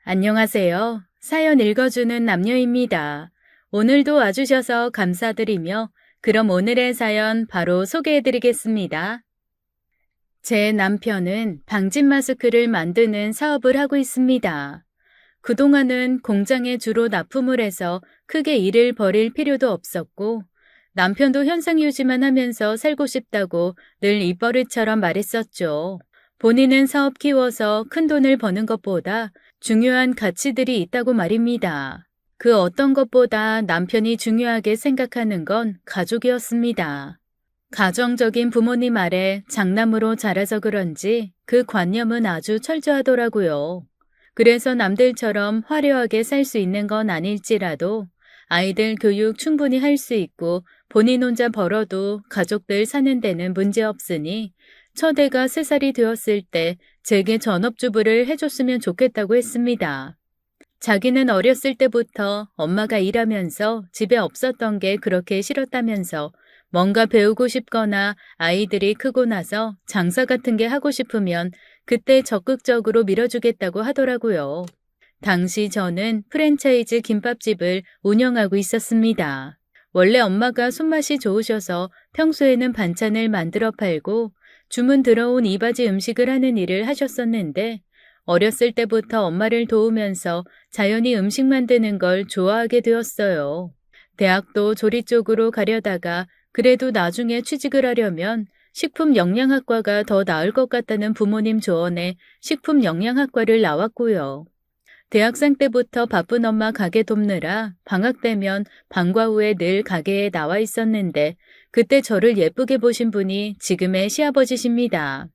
안녕하세요. 사연 읽어주는 남녀입니다. 오늘도 와주셔서 감사드리며 그럼 오늘의 사연 바로 소개해드리겠습니다. 제 남편은 방진 마스크를 만드는 사업을 하고 있습니다. 그동안은 공장에 주로 납품을 해서 크게 일을 벌일 필요도 없었고 남편도 현상 유지만 하면서 살고 싶다고 늘 입버릇처럼 말했었죠. 본인은 사업 키워서 큰 돈을 버는 것보다 중요한 가치들이 있다고 말입니다. 그 어떤 것보다 남편이 중요하게 생각하는 건 가족이었습니다. 가정적인 부모님 아래 장남으로 자라서 그런지 그 관념은 아주 철저하더라고요. 그래서 남들처럼 화려하게 살 수 있는 건 아닐지라도 아이들 교육 충분히 할 수 있고 본인 혼자 벌어도 가족들 사는 데는 문제 없으니 첫 애가 3살이 되었을 때 제게 전업주부를 해줬으면 좋겠다고 했습니다. 자기는 어렸을 때부터 엄마가 일하면서 집에 없었던 게 그렇게 싫었다면서 뭔가 배우고 싶거나 아이들이 크고 나서 장사 같은 게 하고 싶으면 그때 적극적으로 밀어주겠다고 하더라고요. 당시 저는 프랜차이즈 김밥집을 운영하고 있었습니다. 원래 엄마가 손맛이 좋으셔서 평소에는 반찬을 만들어 팔고 주문 들어온 이바지 음식을 하는 일을 하셨었는데 어렸을 때부터 엄마를 도우면서 자연히 음식 만드는 걸 좋아하게 되었어요. 대학도 조리 쪽으로 가려다가 그래도 나중에 취직을 하려면 식품영양학과가 더 나을 것 같다는 부모님 조언에 식품영양학과를 나왔고요. 대학생 때부터 바쁜 엄마 가게 돕느라 방학 되면 방과 후에 늘 가게에 나와 있었는데 그때 저를 예쁘게 보신 분이 지금의 시아버지십니다.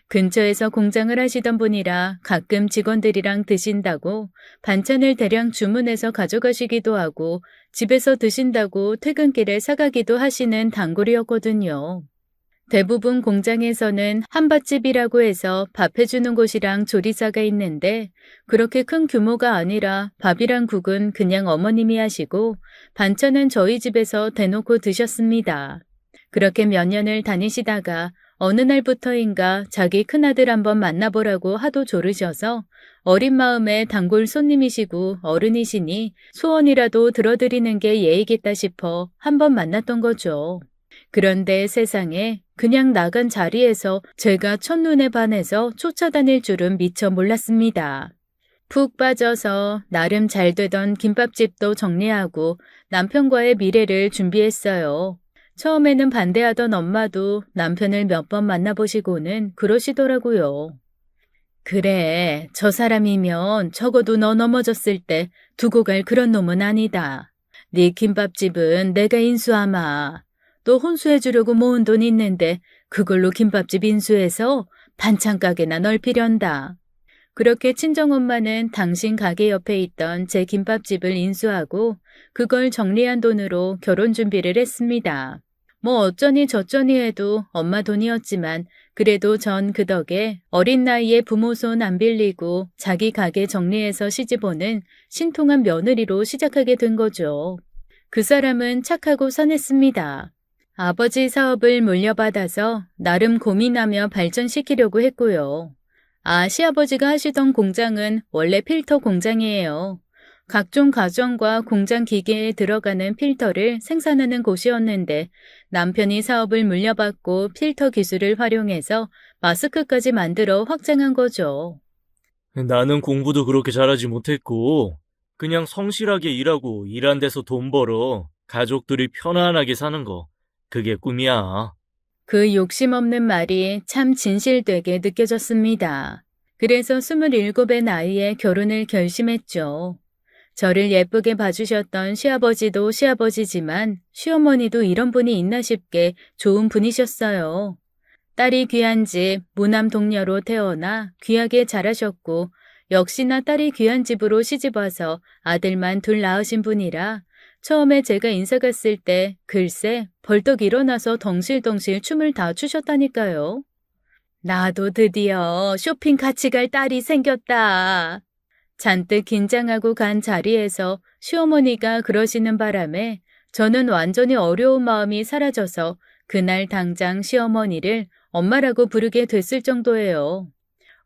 근처에서 공장을 하시던 분이라 가끔 직원들이랑 드신다고 반찬을 대량 주문해서 가져가시기도 하고 집에서 드신다고 퇴근길에 사가기도 하시는 단골이었거든요. 대부분 공장에서는 한밭집이라고 해서 밥 해주는 곳이랑 조리사가 있는데 그렇게 큰 규모가 아니라 밥이랑 국은 그냥 어머님이 하시고 반찬은 저희 집에서 대놓고 드셨습니다. 그렇게 몇 년을 다니시다가 어느 날부터인가 자기 큰아들 한번 만나보라고 하도 조르셔서 어린 마음에 단골 손님이시고 어른이시니 소원이라도 들어드리는 게 예의겠다 싶어 한번 만났던 거죠. 그런데 세상에 그냥 나간 자리에서 제가 첫눈에 반해서 쫓아다닐 줄은 미처 몰랐습니다. 푹 빠져서 나름 잘 되던 김밥집도 정리하고 남편과의 미래를 준비했어요. 처음에는 반대하던 엄마도 남편을 몇 번 만나보시고는 그러시더라고요. 그래, 저 사람이면 적어도 너 넘어졌을 때 두고 갈 그런 놈은 아니다. 네 김밥집은 내가 인수하마. 또 혼수해주려고 모은 돈 있는데 그걸로 김밥집 인수해서 반찬 가게나 넓히련다. 그렇게 친정엄마는 당신 가게 옆에 있던 제 김밥집을 인수하고 그걸 정리한 돈으로 결혼 준비를 했습니다. 뭐 어쩌니 저쩌니 해도 엄마 돈이었지만 그래도 전 그 덕에 어린 나이에 부모 손 안 빌리고 자기 가게 정리해서 시집오는 신통한 며느리로 시작하게 된 거죠. 그 사람은 착하고 선했습니다. 아버지 사업을 물려받아서 나름 고민하며 발전시키려고 했고요. 시아버지가 하시던 공장은 원래 필터 공장이에요. 각종 가전과 공장 기계에 들어가는 필터를 생산하는 곳이었는데 남편이 사업을 물려받고 필터 기술을 활용해서 마스크까지 만들어 확장한 거죠. 나는 공부도 그렇게 잘하지 못했고, 그냥 성실하게 일하고 일한 데서 돈 벌어 가족들이 편안하게 사는 거, 그게 꿈이야. 그 욕심 없는 말이 참 진실되게 느껴졌습니다. 그래서 27의 나이에 결혼을 결심했죠. 저를 예쁘게 봐주셨던 시아버지도 시아버지지만 시어머니도 이런 분이 있나 싶게 좋은 분이셨어요. 딸이 귀한 집 무남 동녀로 태어나 귀하게 자라셨고 역시나 딸이 귀한 집으로 시집와서 아들만 둘 낳으신 분이라 처음에 제가 인사 갔을 때 글쎄 벌떡 일어나서 덩실덩실 춤을 다 추셨다니까요. 나도 드디어 쇼핑 같이 갈 딸이 생겼다. 잔뜩 긴장하고 간 자리에서 시어머니가 그러시는 바람에 저는 완전히 어려운 마음이 사라져서 그날 당장 시어머니를 엄마라고 부르게 됐을 정도예요.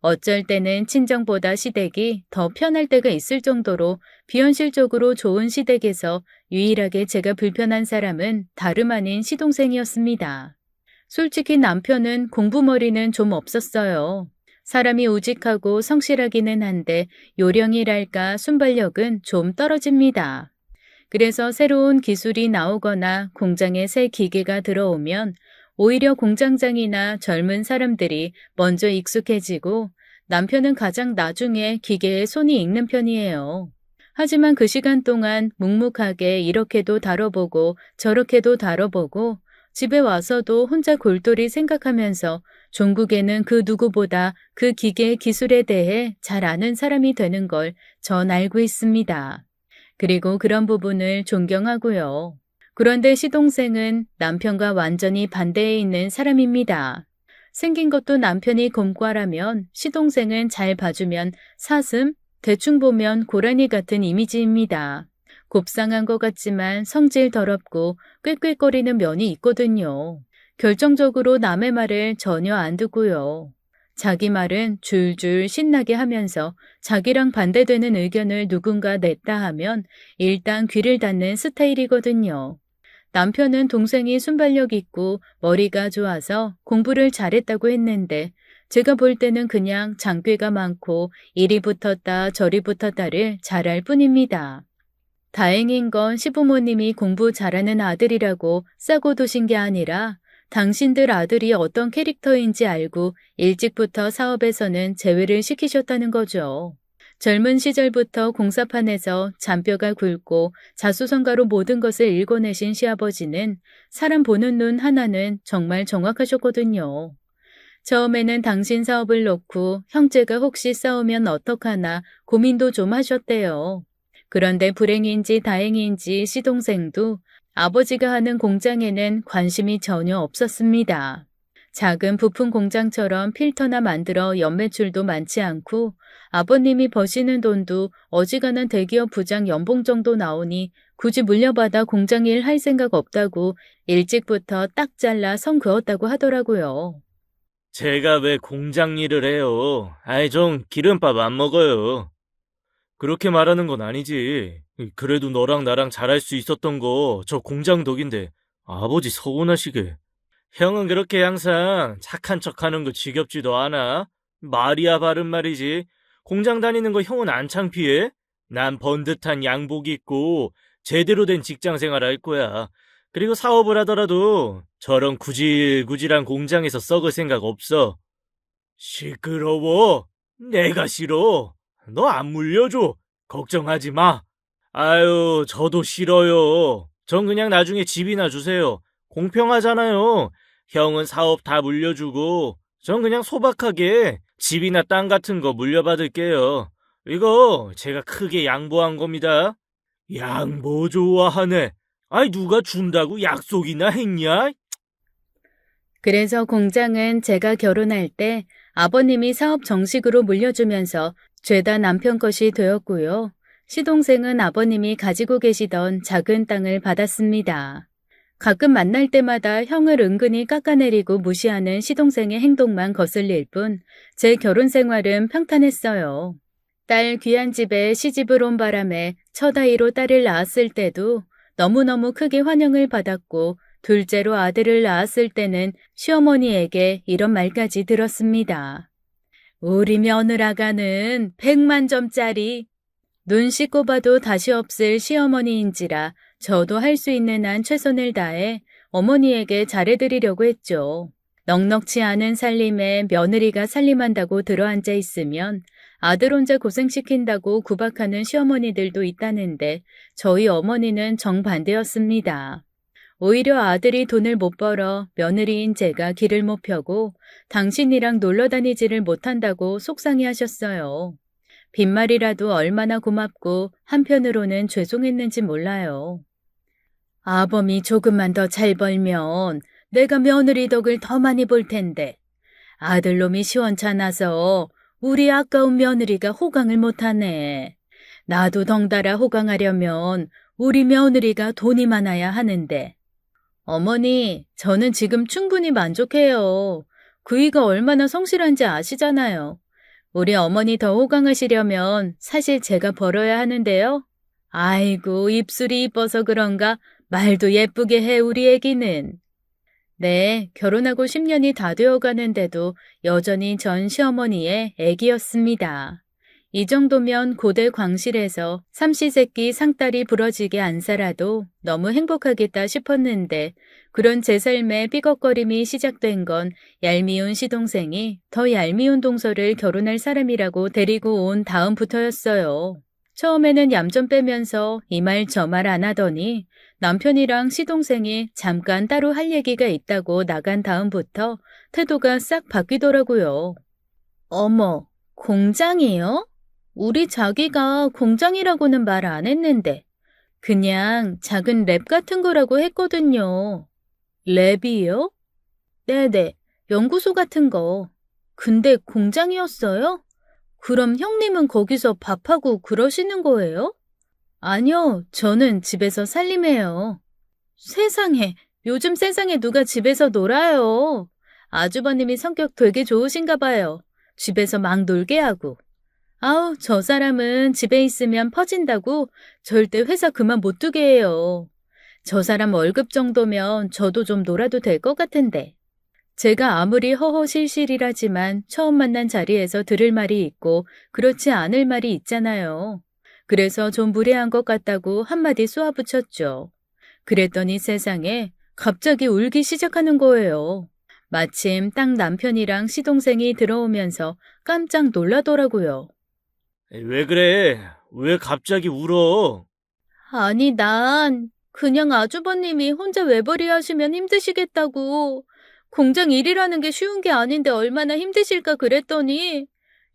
어쩔 때는 친정보다 시댁이 더 편할 때가 있을 정도로 비현실적으로 좋은 시댁에서 유일하게 제가 불편한 사람은 다름 아닌 시동생이었습니다. 솔직히 남편은 공부머리는 좀 없었어요. 사람이 우직하고 성실하기는 한데 요령이랄까 순발력은 좀 떨어집니다. 그래서 새로운 기술이 나오거나 공장에 새 기계가 들어오면 오히려 공장장이나 젊은 사람들이 먼저 익숙해지고 남편은 가장 나중에 기계에 손이 익는 편이에요. 하지만 그 시간 동안 묵묵하게 이렇게도 다뤄보고 저렇게도 다뤄보고 집에 와서도 혼자 골똘히 생각하면서 종국에는 그 누구보다 그 기계의 기술에 대해 잘 아는 사람이 되는 걸 전 알고 있습니다. 그리고 그런 부분을 존경하고요. 그런데 시동생은 남편과 완전히 반대에 있는 사람입니다. 생긴 것도 남편이 곰과라면 시동생은 잘 봐주면 사슴, 대충 보면 고라니 같은 이미지입니다. 곱상한 것 같지만 성질 더럽고 꾀꾀거리는 면이 있거든요. 결정적으로 남의 말을 전혀 안 듣고요. 자기 말은 줄줄 신나게 하면서 자기랑 반대되는 의견을 누군가 냈다 하면 일단 귀를 닫는 스타일이거든요. 남편은 동생이 순발력 있고 머리가 좋아서 공부를 잘했다고 했는데 제가 볼 때는 그냥 장꾀가 많고 이리 붙었다 저리 붙었다를 잘할 뿐입니다. 다행인 건 시부모님이 공부 잘하는 아들이라고 싸고 두신 게 아니라 당신들 아들이 어떤 캐릭터인지 알고 일찍부터 사업에서는 제외를 시키셨다는 거죠. 젊은 시절부터 공사판에서 잔뼈가 굵고 자수성가로 모든 것을 읽어내신 시아버지는 사람 보는 눈 하나는 정말 정확하셨거든요. 처음에는 당신 사업을 놓고 형제가 혹시 싸우면 어떡하나 고민도 좀 하셨대요. 그런데 불행인지 다행인지 시동생도 아버지가 하는 공장에는 관심이 전혀 없었습니다. 작은 부품 공장처럼 필터나 만들어 연매출도 많지 않고 아버님이 버시는 돈도 어지간한 대기업 부장 연봉 정도 나오니 굳이 물려받아 공장 일 할 생각 없다고 일찍부터 딱 잘라 선 그었다고 하더라고요. 제가 왜 공장 일을 해요? 아이, 전 기름밥 안 먹어요. 그렇게 말하는 건 아니지. 그래도 너랑 나랑 잘할 수 있었던 거 저 공장 덕인데 아버지 서운하시게. 형은 그렇게 항상 착한 척하는 거 지겹지도 않아? 말이야 바른 말이지. 공장 다니는 거 형은 안 창피해? 난 번듯한 양복 입고 제대로 된 직장 생활 할 거야. 그리고 사업을 하더라도 저런 구질구질한 공장에서 썩을 생각 없어. 시끄러워. 내가 싫어. 너 안 물려줘. 걱정하지 마. 아유, 저도 싫어요. 전 그냥 나중에 집이나 주세요. 공평하잖아요. 형은 사업 다 물려주고, 전 그냥 소박하게 집이나 땅 같은 거 물려받을게요. 이거 제가 크게 양보한 겁니다. 양보 좋아하네. 아이, 누가 준다고 약속이나 했냐? 그래서 공장은 제가 결혼할 때 아버님이 사업 정식으로 물려주면서 죄다 남편 것이 되었고요. 시동생은 아버님이 가지고 계시던 작은 땅을 받았습니다. 가끔 만날 때마다 형을 은근히 깎아내리고 무시하는 시동생의 행동만 거슬릴 뿐 제 결혼 생활은 평탄했어요. 딸 귀한 집에 시집을 온 바람에 첫 아이로 딸을 낳았을 때도 너무너무 크게 환영을 받았고 둘째로 아들을 낳았을 때는 시어머니에게 이런 말까지 들었습니다. 우리 며느라가는 100만 점짜리. 눈 씻고 봐도 다시 없을 시어머니인지라 저도 할 수 있는 한 최선을 다해 어머니에게 잘해드리려고 했죠. 넉넉치 않은 살림에 며느리가 살림한다고 들어앉아 있으면 아들 혼자 고생시킨다고 구박하는 시어머니들도 있다는데 저희 어머니는 정반대였습니다. 오히려 아들이 돈을 못 벌어 며느리인 제가 길을 못 펴고 당신이랑 놀러 다니지를 못한다고 속상해하셨어요. 빈말이라도 얼마나 고맙고 한편으로는 죄송했는지 몰라요. 아범이 조금만 더 잘 벌면 내가 며느리 덕을 더 많이 볼 텐데 아들놈이 시원찮아서 우리 아까운 며느리가 호강을 못하네. 나도 덩달아 호강하려면 우리 며느리가 돈이 많아야 하는데. 어머니, 저는 지금 충분히 만족해요. 그이가 얼마나 성실한지 아시잖아요. 우리 어머니 더 호강하시려면 사실 제가 벌어야 하는데요. 아이고, 입술이 이뻐서 그런가 말도 예쁘게 해, 우리 애기는. 네, 결혼하고 10년이 다 되어 가는데도 여전히 전 시어머니의 애기였습니다. 이 정도면 고대 광실에서 삼시세끼 상다리 부러지게 안 살아도 너무 행복하겠다 싶었는데 그런 제 삶의 삐걱거림이 시작된 건 얄미운 시동생이 더 얄미운 동서를 결혼할 사람이라고 데리고 온 다음부터였어요. 처음에는 얌전 빼면서 이 말 저 말 안 하더니 남편이랑 시동생이 잠깐 따로 할 얘기가 있다고 나간 다음부터 태도가 싹 바뀌더라고요. 어머, 공장이요? 우리 자기가 공장이라고는 말 안 했는데 그냥 작은 랩 같은 거라고 했거든요. 랩이요? 네네, 연구소 같은 거. 근데 공장이었어요? 그럼 형님은 거기서 밥하고 그러시는 거예요? 아니요, 저는 집에서 살림해요. 세상에, 요즘 세상에 누가 집에서 놀아요. 아주버님이 성격 되게 좋으신가 봐요. 집에서 막 놀게 하고. 아우, 저 사람은 집에 있으면 퍼진다고 절대 회사 그만 못 두게 해요. 저 사람 월급 정도면 저도 좀 놀아도 될 것 같은데. 제가 아무리 허허실실이라지만 처음 만난 자리에서 들을 말이 있고 그렇지 않을 말이 있잖아요. 그래서 좀 무례한 것 같다고 한마디 쏘아붙였죠. 그랬더니 세상에 갑자기 울기 시작하는 거예요. 마침 딱 남편이랑 시동생이 들어오면서 깜짝 놀라더라고요. 왜 그래? 왜 갑자기 울어? 아니, 난 그냥 아주버님이 혼자 외벌이 하시면 힘드시겠다고. 공장 일이라는 게 쉬운 게 아닌데 얼마나 힘드실까 그랬더니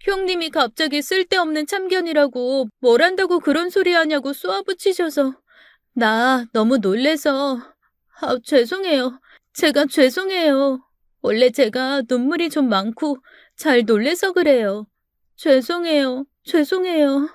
형님이 갑자기 쓸데없는 참견이라고 뭘 한다고 그런 소리 하냐고 쏘아붙이셔서 나 너무 놀래서 죄송해요. 제가 죄송해요. 원래 제가 눈물이 좀 많고 잘 놀래서 그래요. 죄송해요. 죄송해요.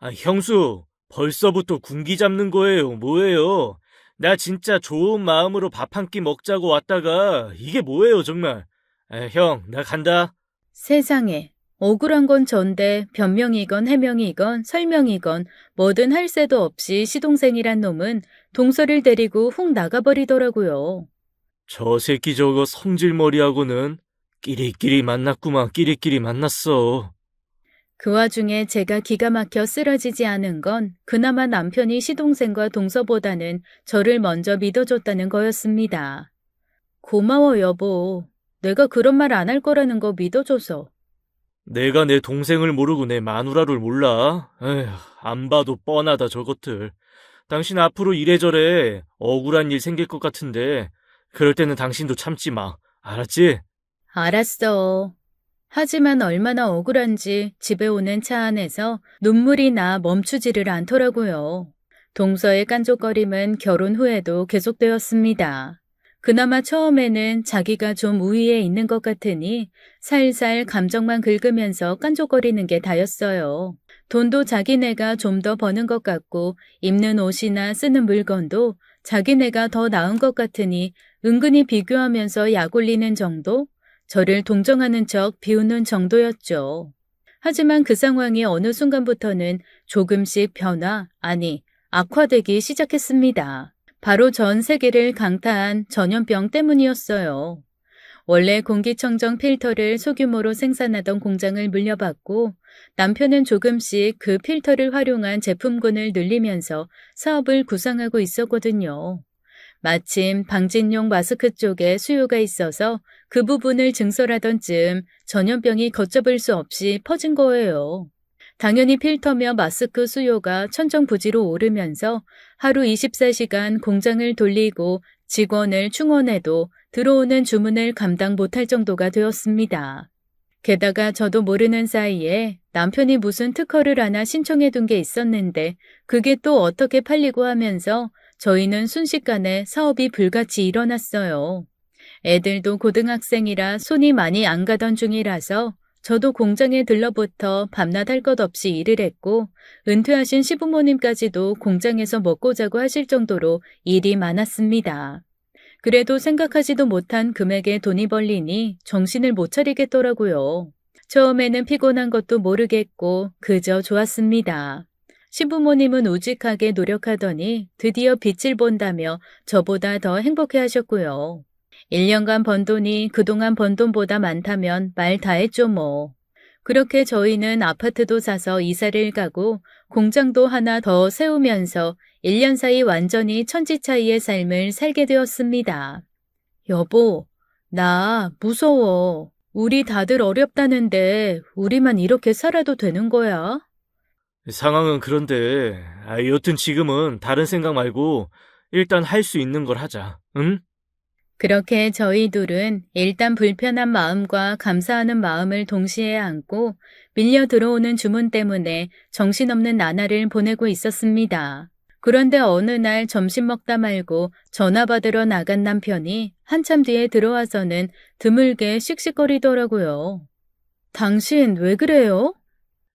아, 형수, 벌써부터 군기 잡는 거예요. 뭐예요? 나 진짜 좋은 마음으로 밥 한 끼 먹자고 왔다가 이게 뭐예요, 정말. 아, 형, 나 간다. 세상에, 억울한 건 전데 변명이건 해명이건 설명이건 뭐든 할 새도 없이 시동생이란 놈은 동서를 데리고 훅 나가버리더라고요. 저 새끼 저거 성질머리하고는 끼리끼리 만났구만, 끼리끼리 만났어. 그 와중에 제가 기가 막혀 쓰러지지 않은 건 그나마 남편이 시동생과 동서보다는 저를 먼저 믿어줬다는 거였습니다. 고마워, 여보. 내가 그런 말 안 할 거라는 거 믿어줘서. 내가 내 동생을 모르고 내 마누라를 몰라? 에휴, 안 봐도 뻔하다, 저것들. 당신 앞으로 이래저래 억울한 일 생길 것 같은데, 그럴 때는 당신도 참지 마. 알았지? 알았어. 하지만 얼마나 억울한지 집에 오는 차 안에서 눈물이 나 멈추지를 않더라고요. 동서의 깐족거림은 결혼 후에도 계속되었습니다. 그나마 처음에는 자기가 좀 우위에 있는 것 같으니 살살 감정만 긁으면서 깐족거리는 게 다였어요. 돈도 자기네가 좀 더 버는 것 같고 입는 옷이나 쓰는 물건도 자기네가 더 나은 것 같으니 은근히 비교하면서 약 올리는 정도? 저를 동정하는 척 비웃는 정도였죠. 하지만 그 상황이 어느 순간부터는 조금씩 변화, 아니, 악화되기 시작했습니다. 바로 전 세계를 강타한 전염병 때문이었어요. 원래 공기청정 필터를 소규모로 생산하던 공장을 물려받고 남편은 조금씩 그 필터를 활용한 제품군을 늘리면서 사업을 구상하고 있었거든요. 마침 방진용 마스크 쪽에 수요가 있어서 그 부분을 증설하던 즈음 전염병이 걷잡을 수 없이 퍼진 거예요. 당연히 필터며 마스크 수요가 천정부지로 오르면서 하루 24시간 공장을 돌리고 직원을 충원해도 들어오는 주문을 감당 못할 정도가 되었습니다. 게다가 저도 모르는 사이에 남편이 무슨 특허를 하나 신청해 둔 게 있었는데 그게 또 어떻게 팔리고 하면서 저희는 순식간에 사업이 불같이 일어났어요. 애들도 고등학생이라 손이 많이 안 가던 중이라서 저도 공장에 들러붙어 밤낮 할 것 없이 일을 했고 은퇴하신 시부모님까지도 공장에서 먹고 자고 하실 정도로 일이 많았습니다. 그래도 생각하지도 못한 금액의 돈이 벌리니 정신을 못 차리겠더라고요. 처음에는 피곤한 것도 모르겠고 그저 좋았습니다. 시부모님은 우직하게 노력하더니 드디어 빛을 본다며 저보다 더 행복해 하셨고요. 1년간 번 돈이 그동안 번 돈보다 많다면 말 다 했죠 뭐. 그렇게 저희는 아파트도 사서 이사를 가고 공장도 하나 더 세우면서 1년 사이 완전히 천지 차이의 삶을 살게 되었습니다. 여보, 나 무서워. 우리 다들 어렵다는데 우리만 이렇게 살아도 되는 거야? 상황은 그런데, 여튼 지금은 다른 생각 말고 일단 할 수 있는 걸 하자. 응? 그렇게 저희 둘은 일단 불편한 마음과 감사하는 마음을 동시에 안고 밀려 들어오는 주문 때문에 정신없는 나날을 보내고 있었습니다. 그런데 어느 날 점심 먹다 말고 전화 받으러 나간 남편이 한참 뒤에 들어와서는 드물게 씩씩거리더라고요. 당신 왜 그래요?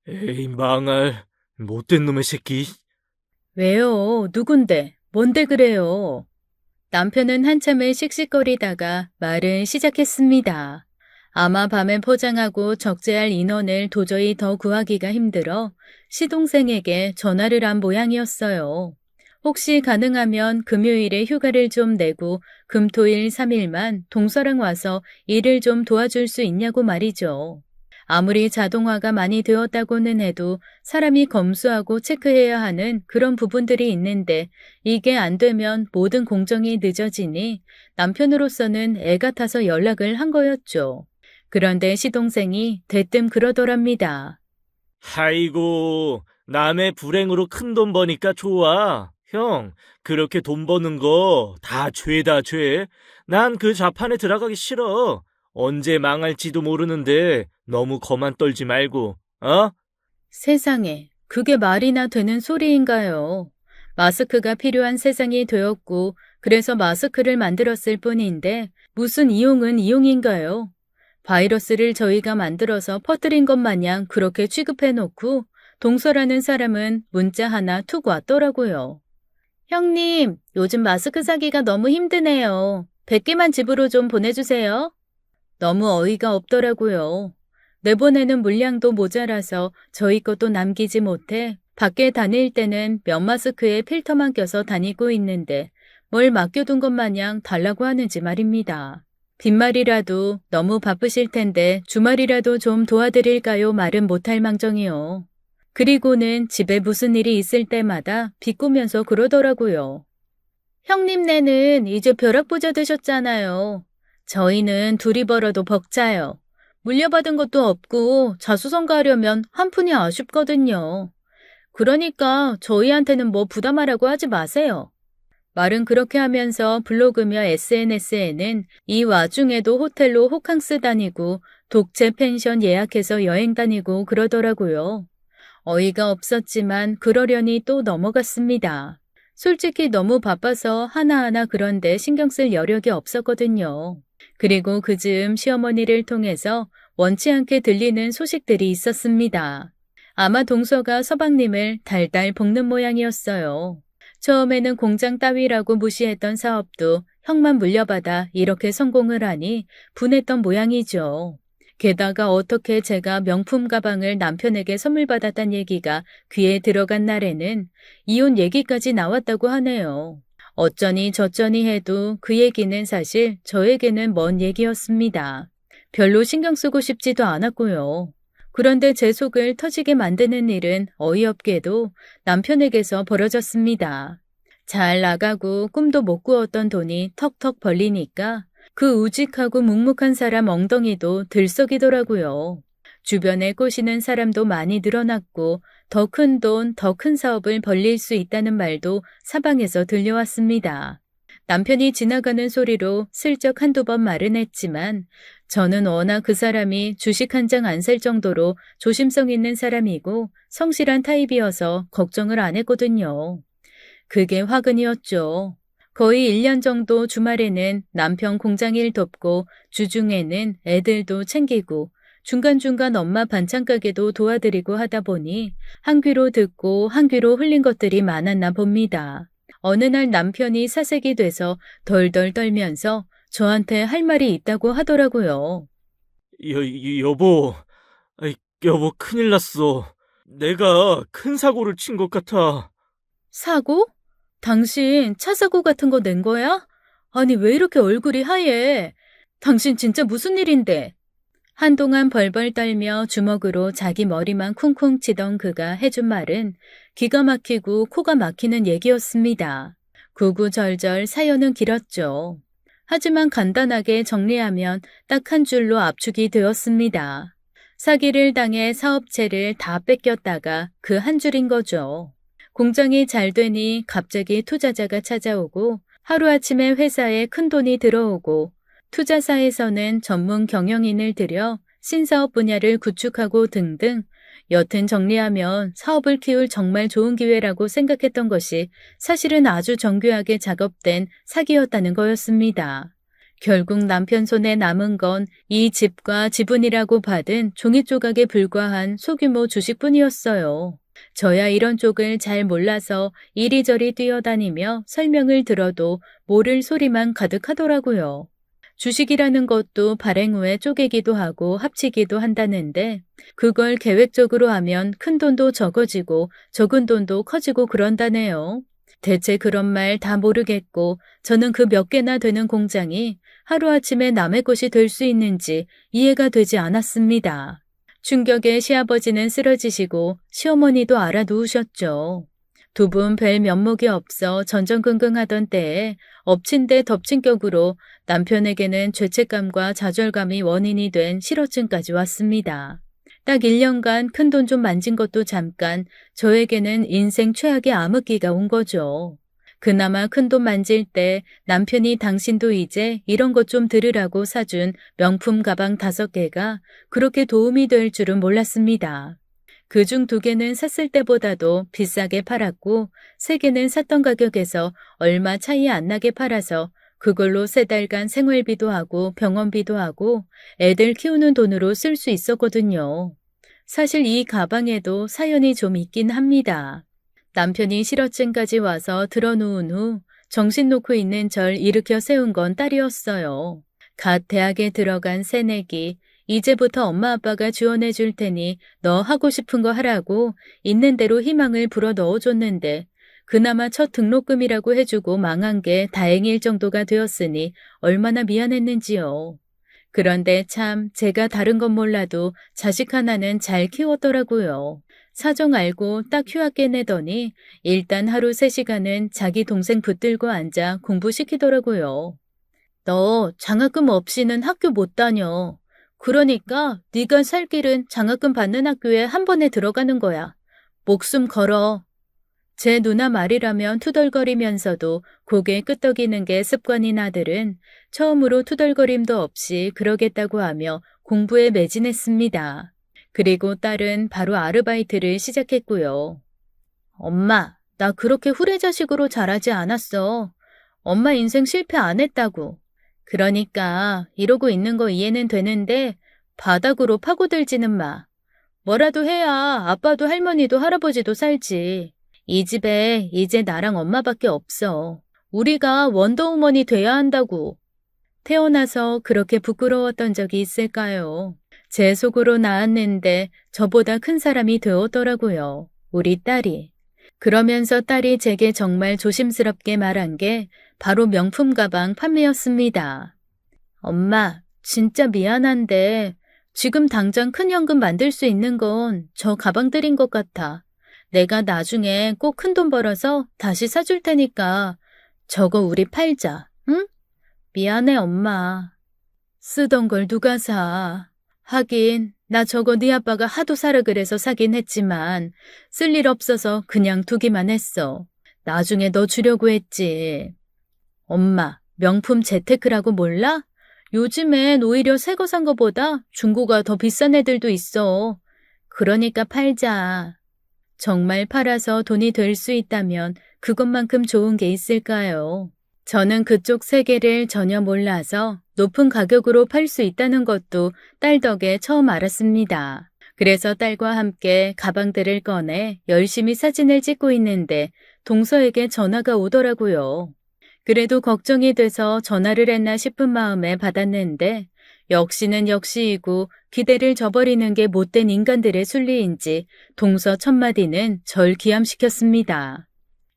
에이, 망할. 못된 놈의 새끼. 왜요? 누군데? 뭔데 그래요? 남편은 한참을 씩씩거리다가 말을 시작했습니다. 아마 밤에 포장하고 적재할 인원을 도저히 더 구하기가 힘들어 시동생에게 전화를 한 모양이었어요. 혹시 가능하면 금요일에 휴가를 좀 내고 금토일 3일만 동서랑 와서 일을 좀 도와줄 수 있냐고 말이죠. 아무리 자동화가 많이 되었다고는 해도 사람이 검수하고 체크해야 하는 그런 부분들이 있는데 이게 안 되면 모든 공정이 늦어지니 남편으로서는 애가 타서 연락을 한 거였죠. 그런데 시동생이 대뜸 그러더랍니다. 아이고, 남의 불행으로 큰 돈 버니까 좋아. 형, 그렇게 돈 버는 거 다 죄다 죄. 난 그 좌판에 들어가기 싫어. 언제 망할지도 모르는데 너무 거만 떨지 말고, 어? 세상에, 그게 말이나 되는 소리인가요? 마스크가 필요한 세상이 되었고, 그래서 마스크를 만들었을 뿐인데, 무슨 이용은 이용인가요? 바이러스를 저희가 만들어서 퍼뜨린 것 마냥 그렇게 취급해놓고, 동서라는 사람은 문자 하나 툭 왔더라고요. 형님, 요즘 마스크 사기가 너무 힘드네요. 100개만 집으로 좀 보내주세요. 너무 어이가 없더라고요. 내보내는 물량도 모자라서 저희 것도 남기지 못해 밖에 다닐 때는 면 마스크에 필터만 껴서 다니고 있는데 뭘 맡겨둔 것 마냥 달라고 하는지 말입니다. 빈말이라도 너무 바쁘실 텐데 주말이라도 좀 도와드릴까요? 말은 못할 망정이요. 그리고는 집에 무슨 일이 있을 때마다 비꼬면서 그러더라고요. 형님네는 이제 벼락부자 되셨잖아요. 저희는 둘이 벌어도 벅차요. 물려받은 것도 없고 자수성가하려면 한 푼이 아쉽거든요. 그러니까 저희한테는 뭐 부담하라고 하지 마세요. 말은 그렇게 하면서 블로그며 SNS에는 이 와중에도 호텔로 호캉스 다니고 독채 펜션 예약해서 여행 다니고 그러더라고요. 어이가 없었지만 그러려니 또 넘어갔습니다. 솔직히 너무 바빠서 하나하나 그런데 신경 쓸 여력이 없었거든요. 그리고 그 즈음 시어머니를 통해서 원치 않게 들리는 소식들이 있었습니다. 아마 동서가 서방님을 달달 볶는 모양이었어요. 처음에는 공장 따위라고 무시했던 사업도 형만 물려받아 이렇게 성공을 하니 분했던 모양이죠. 게다가 어떻게 제가 명품 가방을 남편에게 선물 받았단 얘기가 귀에 들어간 날에는 이혼 얘기까지 나왔다고 하네요. 어쩌니 저쩌니 해도 그 얘기는 사실 저에게는 먼 얘기였습니다. 별로 신경 쓰고 싶지도 않았고요. 그런데 제 속을 터지게 만드는 일은 어이없게도 남편에게서 벌어졌습니다. 잘 나가고 꿈도 못 꾸었던 돈이 턱턱 벌리니까 그 우직하고 묵묵한 사람 엉덩이도 들썩이더라고요. 주변에 꼬시는 사람도 많이 늘어났고 더 큰 돈, 더 큰 사업을 벌릴 수 있다는 말도 사방에서 들려왔습니다. 남편이 지나가는 소리로 슬쩍 한두 번 말은 했지만 저는 워낙 그 사람이 주식 한 장 안 살 정도로 조심성 있는 사람이고 성실한 타입이어서 걱정을 안 했거든요. 그게 화근이었죠. 거의 1년 정도 주말에는 남편 공장일 돕고 주중에는 애들도 챙기고 중간중간 엄마 반찬 가게도 도와드리고 하다 보니 한 귀로 듣고 한 귀로 흘린 것들이 많았나 봅니다. 어느 날 남편이 사색이 돼서 덜덜 떨면서 저한테 할 말이 있다고 하더라고요. 여보, 아이, 여보, 큰일 났어. 내가 큰 사고를 친 것 같아. 사고? 당신 차 사고 같은 거 낸 거야? 아니, 왜 이렇게 얼굴이 하얘? 당신 진짜 무슨 일인데? 한동안 벌벌 떨며 주먹으로 자기 머리만 쿵쿵 치던 그가 해준 말은 기가 막히고 코가 막히는 얘기였습니다. 구구절절 사연은 길었죠. 하지만 간단하게 정리하면 딱 한 줄로 압축이 되었습니다. 사기를 당해 사업체를 다 뺏겼다가 그 한 줄인 거죠. 공장이 잘 되니 갑자기 투자자가 찾아오고 하루아침에 회사에 큰돈이 들어오고 투자사에서는 전문 경영인을 들여 신사업 분야를 구축하고 등등 여튼 정리하면 사업을 키울 정말 좋은 기회라고 생각했던 것이 사실은 아주 정교하게 작업된 사기였다는 거였습니다. 결국 남편 손에 남은 건 이 집과 지분이라고 받은 종이 조각에 불과한 소규모 주식뿐이었어요. 저야 이런 쪽을 잘 몰라서 이리저리 뛰어다니며 설명을 들어도 모를 소리만 가득하더라고요. 주식이라는 것도 발행 후에 쪼개기도 하고 합치기도 한다는데 그걸 계획적으로 하면 큰 돈도 적어지고 적은 돈도 커지고 그런다네요. 대체 그런 말 다 모르겠고 저는 그 몇 개나 되는 공장이 하루아침에 남의 것이 될 수 있는지 이해가 되지 않았습니다. 충격에 시아버지는 쓰러지시고 시어머니도 알아누우셨죠. 두 분 뵐 면목이 없어 전전긍긍하던 때에 엎친 데 덮친 격으로 남편에게는 죄책감과 좌절감이 원인이 된 실어증까지 왔습니다. 딱 1년간 큰돈 좀 만진 것도 잠깐 저에게는 인생 최악의 암흑기가 온 거죠. 그나마 큰돈 만질 때 남편이 당신도 이제 이런 것 좀 들으라고 사준 명품 가방 5개가 그렇게 도움이 될 줄은 몰랐습니다. 그중 2개는 샀을 때보다도 비싸게 팔았고 3개는 샀던 가격에서 얼마 차이 안 나게 팔아서 그걸로 3달간 생활비도 하고 병원비도 하고 애들 키우는 돈으로 쓸 수 있었거든요. 사실 이 가방에도 사연이 좀 있긴 합니다. 남편이 실어증까지 와서 들어누운 후 정신 놓고 있는 절 일으켜 세운 건 딸이었어요. 갓 대학에 들어간 새내기, 이제부터 엄마 아빠가 지원해 줄 테니 너 하고 싶은 거 하라고 있는 대로 희망을 불어 넣어줬는데 그나마 첫 등록금이라고 해주고 망한 게 다행일 정도가 되었으니 얼마나 미안했는지요. 그런데 참 제가 다른 건 몰라도 자식 하나는 잘 키웠더라고요. 사정 알고 딱 휴학계 내더니 일단 하루 3시간은 자기 동생 붙들고 앉아 공부시키더라고요. 너 장학금 없이는 학교 못 다녀. 그러니까 네가 살 길은 장학금 받는 학교에 한 번에 들어가는 거야. 목숨 걸어. 제 누나 말이라면 투덜거리면서도 고개 끄덕이는 게 습관인 아들은 처음으로 투덜거림도 없이 그러겠다고 하며 공부에 매진했습니다. 그리고 딸은 바로 아르바이트를 시작했고요. 엄마, 나 그렇게 후레자식으로 자라지 않았어. 엄마 인생 실패 안 했다고. 그러니까 이러고 있는 거 이해는 되는데 바닥으로 파고들지는 마. 뭐라도 해야 아빠도 할머니도 할아버지도 살지. 이 집에 이제 나랑 엄마밖에 없어. 우리가 원더우먼이 돼야 한다고. 태어나서 그렇게 부끄러웠던 적이 있을까요? 제 속으로 낳았는데 저보다 큰 사람이 되었더라고요. 우리 딸이. 그러면서 딸이 제게 정말 조심스럽게 말한 게 바로 명품 가방 판매였습니다. 엄마, 진짜 미안한데 지금 당장 큰 현금 만들 수 있는 건 저 가방들인 것 같아. 내가 나중에 꼭 큰 돈 벌어서 다시 사줄 테니까 저거 우리 팔자, 응? 미안해, 엄마. 쓰던 걸 누가 사. 하긴 나 저거 네 아빠가 하도 사라 그래서 사긴 했지만 쓸 일 없어서 그냥 두기만 했어. 나중에 너 주려고 했지. 엄마, 명품 재테크라고 몰라? 요즘엔 오히려 새 거 산 거보다 중고가 더 비싼 애들도 있어. 그러니까 팔자. 정말 팔아서 돈이 될 수 있다면 그것만큼 좋은 게 있을까요? 저는 그쪽 세계를 전혀 몰라서 높은 가격으로 팔 수 있다는 것도 딸 덕에 처음 알았습니다. 그래서 딸과 함께 가방들을 꺼내 열심히 사진을 찍고 있는데 동서에게 전화가 오더라고요. 그래도 걱정이 돼서 전화를 했나 싶은 마음에 받았는데 역시는 역시이고 기대를 저버리는 게 못된 인간들의 순리인지 동서 첫마디는 절 기함시켰습니다.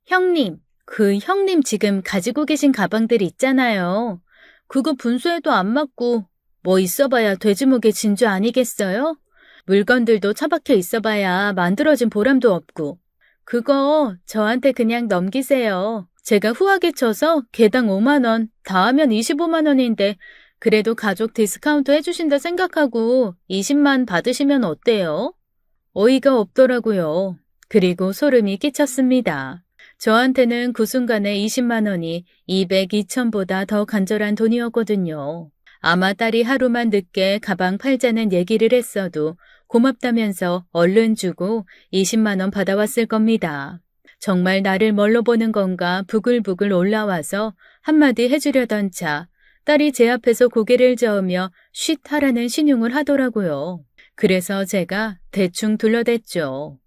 형님, 그 형님 지금 가지고 계신 가방들 있잖아요. 그거 분수에도 안 맞고 뭐 있어봐야 돼지목의 진주 아니겠어요? 물건들도 처박혀 있어봐야 만들어진 보람도 없고. 그거 저한테 그냥 넘기세요. 제가 후하게 쳐서 개당 5만 원, 다 하면 25만 원인데 그래도 가족 디스카운트 해주신다 생각하고 20만 받으시면 어때요? 어이가 없더라고요. 그리고 소름이 끼쳤습니다. 저한테는 그 순간에 20만 원이 200, 2천보다 더 간절한 돈이었거든요. 아마 딸이 하루만 늦게 가방 팔자는 얘기를 했어도 고맙다면서 얼른 주고 20만 원 받아왔을 겁니다. 정말 나를 뭘로 보는 건가 부글부글 올라와서 한마디 해주려던 차, 딸이 제 앞에서 고개를 저으며 쉿 하라는 신용을 하더라고요. 그래서 제가 대충 둘러댔죠.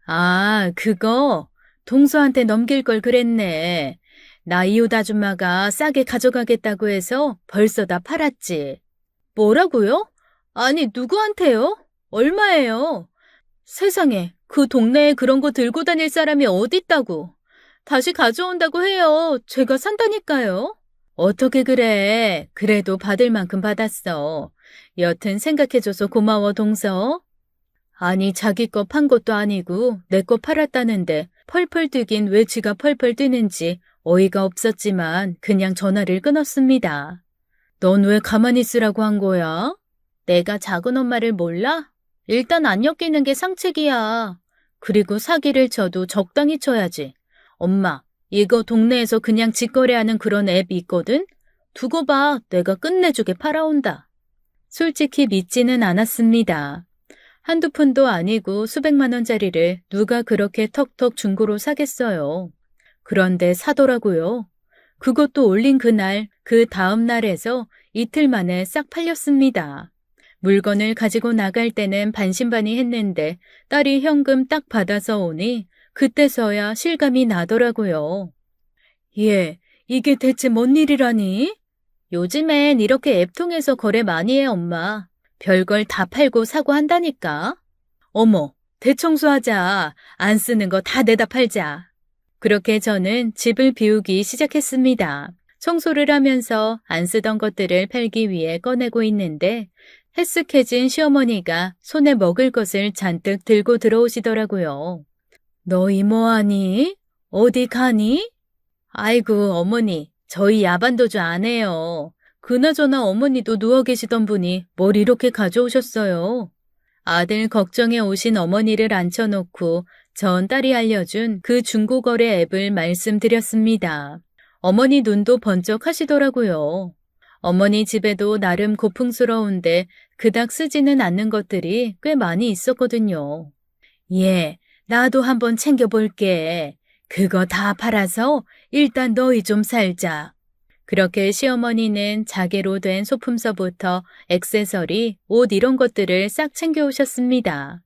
아, 그거 동서한테 넘길 걸 그랬네. 나 이웃 아줌마가 싸게 가져가겠다고 해서 벌써 다 팔았지. 뭐라고요? 아니, 누구한테요? 얼마예요? 세상에, 그 동네에 그런 거 들고 다닐 사람이 어딨다고. 다시 가져온다고 해요. 제가 산다니까요. 어떻게 그래. 그래도 받을 만큼 받았어. 여튼 생각해줘서 고마워, 동서. 아니, 자기 거 판 것도 아니고 내 거 팔았다는데 펄펄 뛰긴 왜 지가 펄펄 뛰는지 어이가 없었지만 그냥 전화를 끊었습니다. 넌 왜 가만히 있으라고 한 거야? 내가 작은 엄마를 몰라? 일단 안 엮이는 게 상책이야. 그리고 사기를 쳐도 적당히 쳐야지. 엄마, 이거 동네에서 그냥 직거래하는 그런 앱 있거든? 두고 봐, 내가 끝내주게 팔아온다. 솔직히 믿지는 않았습니다. 한두 푼도 아니고 수백만 원짜리를 누가 그렇게 턱턱 중고로 사겠어요. 그런데 사더라고요. 그것도 올린 그날, 그 다음 날에서 이틀 만에 싹 팔렸습니다. 물건을 가지고 나갈 때는 반신반의했는데 딸이 현금 딱 받아서 오니 그때서야 실감이 나더라고요. 예, 이게 대체 뭔 일이라니? 요즘엔 이렇게 앱 통해서 거래 많이 해, 엄마. 별걸 다 팔고 사고 한다니까. 어머, 대청소하자. 안 쓰는 거 다 내다 팔자. 그렇게 저는 집을 비우기 시작했습니다. 청소를 하면서 안 쓰던 것들을 팔기 위해 꺼내고 있는데 헬쓱해진 시어머니가 손에 먹을 것을 잔뜩 들고 들어오시더라고요. 너 이모하니? 어디 가니? 아이고, 어머니, 저희 야반도주 안 해요. 그나저나 어머니도 누워 계시던 분이 뭘 이렇게 가져오셨어요? 아들 걱정해 오신 어머니를 앉혀놓고 전 딸이 알려준 그 중고거래 앱을 말씀드렸습니다. 어머니 눈도 번쩍 하시더라고요. 어머니 집에도 나름 고풍스러운데 그닥 쓰지는 않는 것들이 꽤 많이 있었거든요. 예, 나도 한번 챙겨볼게. 그거 다 팔아서 일단 너희 좀 살자. 그렇게 시어머니는 자개로 된 소품서부터 액세서리, 옷 이런 것들을 싹 챙겨오셨습니다.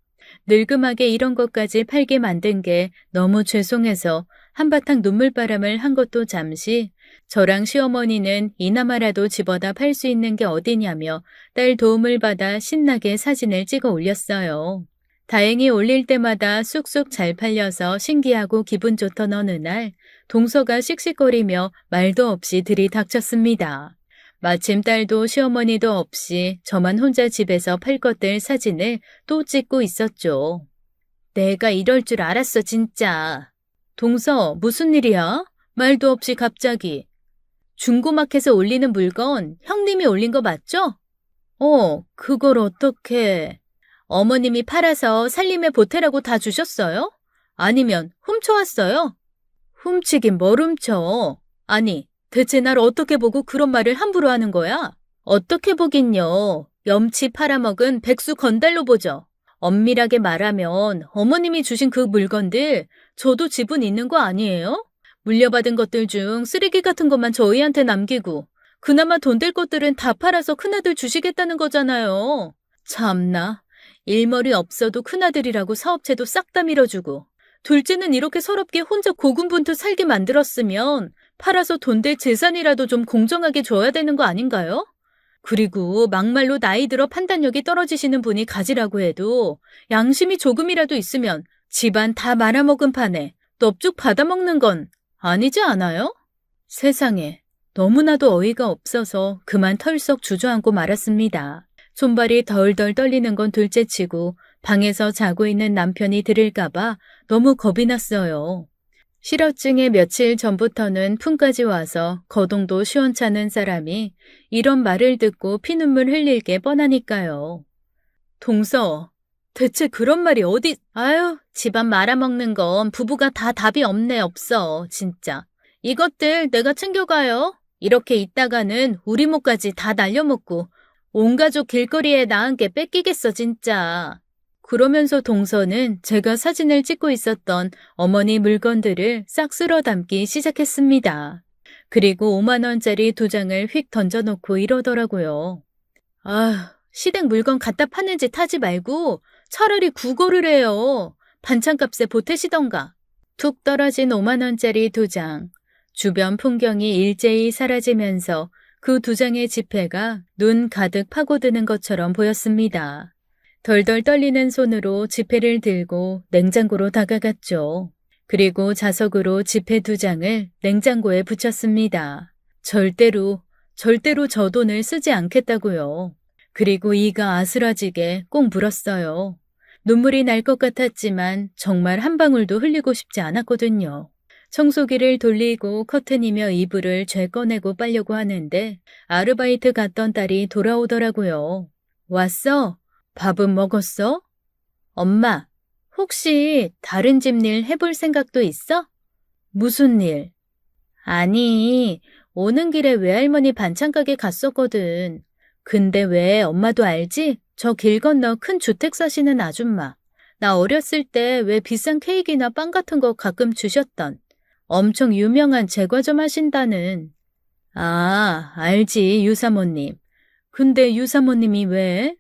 늙음하게 이런 것까지 팔게 만든 게 너무 죄송해서 한바탕 눈물바람을 한 것도 잠시 저랑 시어머니는 이나마라도 집어다 팔 수 있는 게 어디냐며 딸 도움을 받아 신나게 사진을 찍어 올렸어요. 다행히 올릴 때마다 쑥쑥 잘 팔려서 신기하고 기분 좋던 어느 날 동서가 씩씩거리며 말도 없이 들이닥쳤습니다. 마침 딸도 시어머니도 없이 저만 혼자 집에서 팔 것들 사진을 또 찍고 있었죠. 내가 이럴 줄 알았어 진짜. 동서 무슨 일이야? 말도 없이 갑자기. 중고마켓에 올리는 물건 형님이 올린 거 맞죠? 그걸 어떻게... 어머님이 팔아서 살림에 보태라고 다 주셨어요? 아니면 훔쳐왔어요? 훔치긴 뭘 훔쳐. 아니, 대체 날 어떻게 보고 그런 말을 함부로 하는 거야? 어떻게 보긴요. 염치 팔아먹은 백수 건달로 보죠. 엄밀하게 말하면 어머님이 주신 그 물건들 저도 지분 있는 거 아니에요? 물려받은 것들 중 쓰레기 같은 것만 저희한테 남기고 그나마 돈 될 것들은 다 팔아서 큰아들 주시겠다는 거잖아요. 참나. 일머리 없어도 큰아들이라고 사업체도 싹 다 밀어주고 둘째는 이렇게 서럽게 혼자 고군분투 살게 만들었으면 팔아서 돈 될 재산이라도 좀 공정하게 줘야 되는 거 아닌가요? 그리고 막말로 나이 들어 판단력이 떨어지시는 분이 가지라고 해도 양심이 조금이라도 있으면 집안 다 말아먹은 판에 넙죽 받아먹는 건 아니지 않아요? 세상에, 너무나도 어이가 없어서 그만 털썩 주저앉고 말았습니다. 손발이 덜덜 떨리는 건 둘째치고 방에서 자고 있는 남편이 들을까봐 너무 겁이 났어요. 실어증에 며칠 전부터는 품까지 와서 거동도 시원찮은 사람이 이런 말을 듣고 피눈물 흘릴 게 뻔하니까요. 동서, 대체 그런 말이 어디... 아유, 집안 말아먹는 건 부부가 다 답이 없네 없어, 진짜. 이것들 내가 챙겨가요. 이렇게 있다가는 우리 목까지 다 날려먹고 온 가족 길거리에 나은 게 뺏기겠어, 진짜. 그러면서 동서는 제가 사진을 찍고 있었던 어머니 물건들을 싹 쓸어 담기 시작했습니다. 그리고 5만 원짜리 2장을 휙 던져놓고 이러더라고요. 아, 시댁 물건 갖다 파는 짓 하지 말고 차라리 구걸을 해요. 반찬값에 보태시던가. 툭 떨어진 5만 원짜리 2장. 주변 풍경이 일제히 사라지면서 그 2장의 지폐가 눈 가득 파고드는 것처럼 보였습니다. 덜덜 떨리는 손으로 지폐를 들고 냉장고로 다가갔죠. 그리고 자석으로 지폐 2장을 냉장고에 붙였습니다. 절대로 저 돈을 쓰지 않겠다고요. 그리고 이가 아스라지게 꼭 물었어요. 눈물이 날 것 같았지만 정말 한 방울도 흘리고 싶지 않았거든요. 청소기를 돌리고 커튼이며 이불을 죄 꺼내고 빨려고 하는데 아르바이트 갔던 딸이 돌아오더라고요. 왔어? 밥은 먹었어? 엄마, 혹시 다른 집 일 해볼 생각도 있어? 무슨 일? 아니, 오는 길에 외할머니 반찬가게 갔었거든. 근데 왜 엄마도 알지? 저 길 건너 큰 주택 사시는 아줌마. 나 어렸을 때 왜 비싼 케이크나 빵 같은 거 가끔 주셨던 엄청 유명한 제과점 하신다는. 아, 알지, 유사모님. 근데 유사모님이 왜?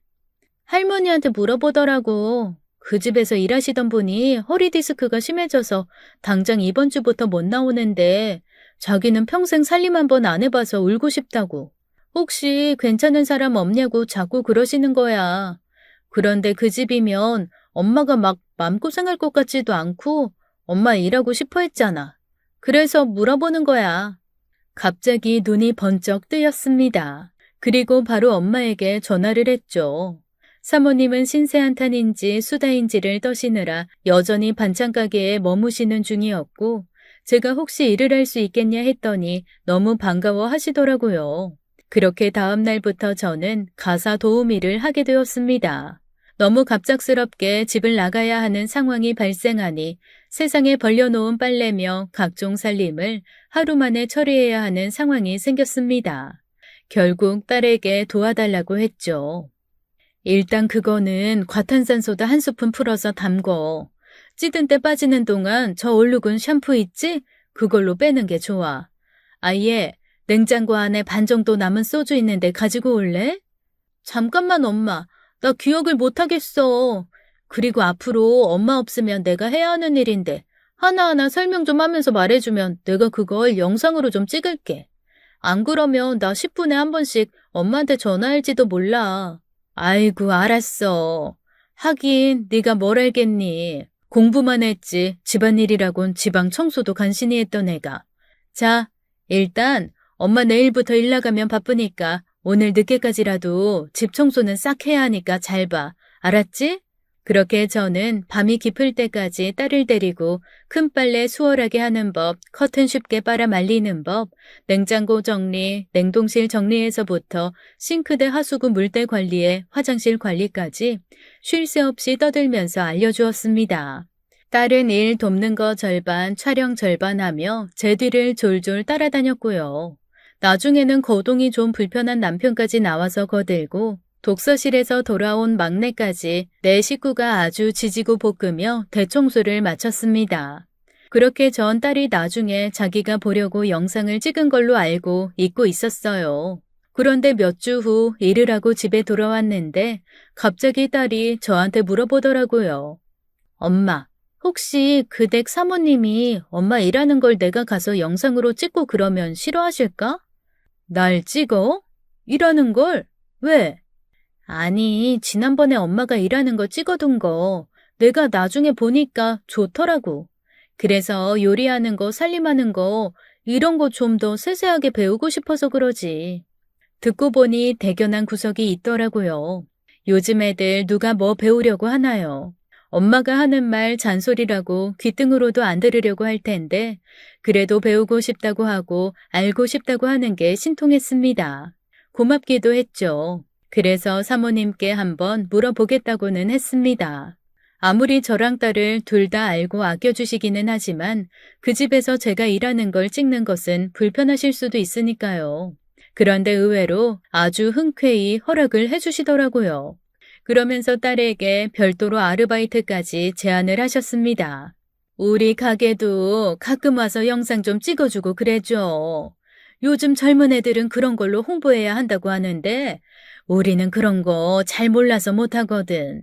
할머니한테 물어보더라고. 그 집에서 일하시던 분이 허리 디스크가 심해져서 당장 이번 주부터 못 나오는데 자기는 평생 살림 한 번 안 해봐서 울고 싶다고. 혹시 괜찮은 사람 없냐고 자꾸 그러시는 거야. 그런데 그 집이면 엄마가 막 마음고생할 것 같지도 않고 엄마 일하고 싶어 했잖아. 그래서 물어보는 거야. 갑자기 눈이 번쩍 뜨였습니다. 그리고 바로 엄마에게 전화를 했죠. 사모님은 신세한탄인지 수다인지를 떠시느라 여전히 반찬가게에 머무시는 중이었고 제가 혹시 일을 할 수 있겠냐 했더니 너무 반가워 하시더라고요. 그렇게 다음 날부터 저는 가사 도우미를 하게 되었습니다. 너무 갑작스럽게 집을 나가야 하는 상황이 발생하니 세상에 벌려놓은 빨래며 각종 살림을 하루 만에 처리해야 하는 상황이 생겼습니다. 결국 딸에게 도와달라고 했죠. 일단 그거는 과탄산소다 한 스푼 풀어서 담궈. 찌든 때 빠지는 동안 저 얼룩은 샴푸 있지? 그걸로 빼는 게 좋아. 아예 냉장고 안에 반 정도 남은 소주 있는데 가지고 올래? 잠깐만 엄마. 나 기억을 못하겠어. 그리고 앞으로 엄마 없으면 내가 해야 하는 일인데 하나하나 설명 좀 하면서 말해주면 내가 그걸 영상으로 좀 찍을게. 안 그러면 나 10분에 한 번씩 엄마한테 전화할지도 몰라. 아이고 알았어. 하긴 네가 뭘 알겠니. 공부만 했지 집안일이라곤 지방 청소도 간신히 했던 애가. 자, 일단 엄마 내일부터 일 나가면 바쁘니까 오늘 늦게까지라도 집 청소는 싹 해야 하니까 잘 봐. 알았지? 그렇게 저는 밤이 깊을 때까지 딸을 데리고 큰 빨래 수월하게 하는 법, 커튼 쉽게 빨아 말리는 법, 냉장고 정리, 냉동실 정리에서부터 싱크대 하수구 물때 관리에 화장실 관리까지 쉴 새 없이 떠들면서 알려주었습니다. 딸은 일 돕는 거 절반, 촬영 절반 하며 제 뒤를 졸졸 따라다녔고요. 나중에는 거동이 좀 불편한 남편까지 나와서 거들고 독서실에서 돌아온 막내까지 내 식구가 아주 지지고 볶으며 대청소를 마쳤습니다. 그렇게 전 딸이 나중에 자기가 보려고 영상을 찍은 걸로 알고 잊고 있었어요. 그런데 몇 주 후 일을 하고 집에 돌아왔는데 갑자기 딸이 저한테 물어보더라고요. 엄마, 혹시 그 댁 사모님이 엄마 일하는 걸 내가 가서 영상으로 찍고 그러면 싫어하실까? 날 찍어? 일하는 걸? 왜? 아니, 지난번에 엄마가 일하는 거 찍어둔 거 내가 나중에 보니까 좋더라고. 그래서 요리하는 거, 살림하는 거, 이런 거 좀 더 세세하게 배우고 싶어서 그러지. 듣고 보니 대견한 구석이 있더라고요. 요즘 애들 누가 뭐 배우려고 하나요? 엄마가 하는 말 잔소리라고 귓등으로도 안 들으려고 할 텐데, 그래도 배우고 싶다고 하고 알고 싶다고 하는 게 신통했습니다. 고맙기도 했죠. 그래서 사모님께 한번 물어보겠다고는 했습니다. 아무리 저랑 딸을 둘 다 알고 아껴주시기는 하지만 그 집에서 제가 일하는 걸 찍는 것은 불편하실 수도 있으니까요. 그런데 의외로 아주 흔쾌히 허락을 해주시더라고요. 그러면서 딸에게 별도로 아르바이트까지 제안을 하셨습니다. 우리 가게도 가끔 와서 영상 좀 찍어주고 그래줘. 요즘 젊은 애들은 그런 걸로 홍보해야 한다고 하는데 우리는 그런 거 잘 몰라서 못하거든.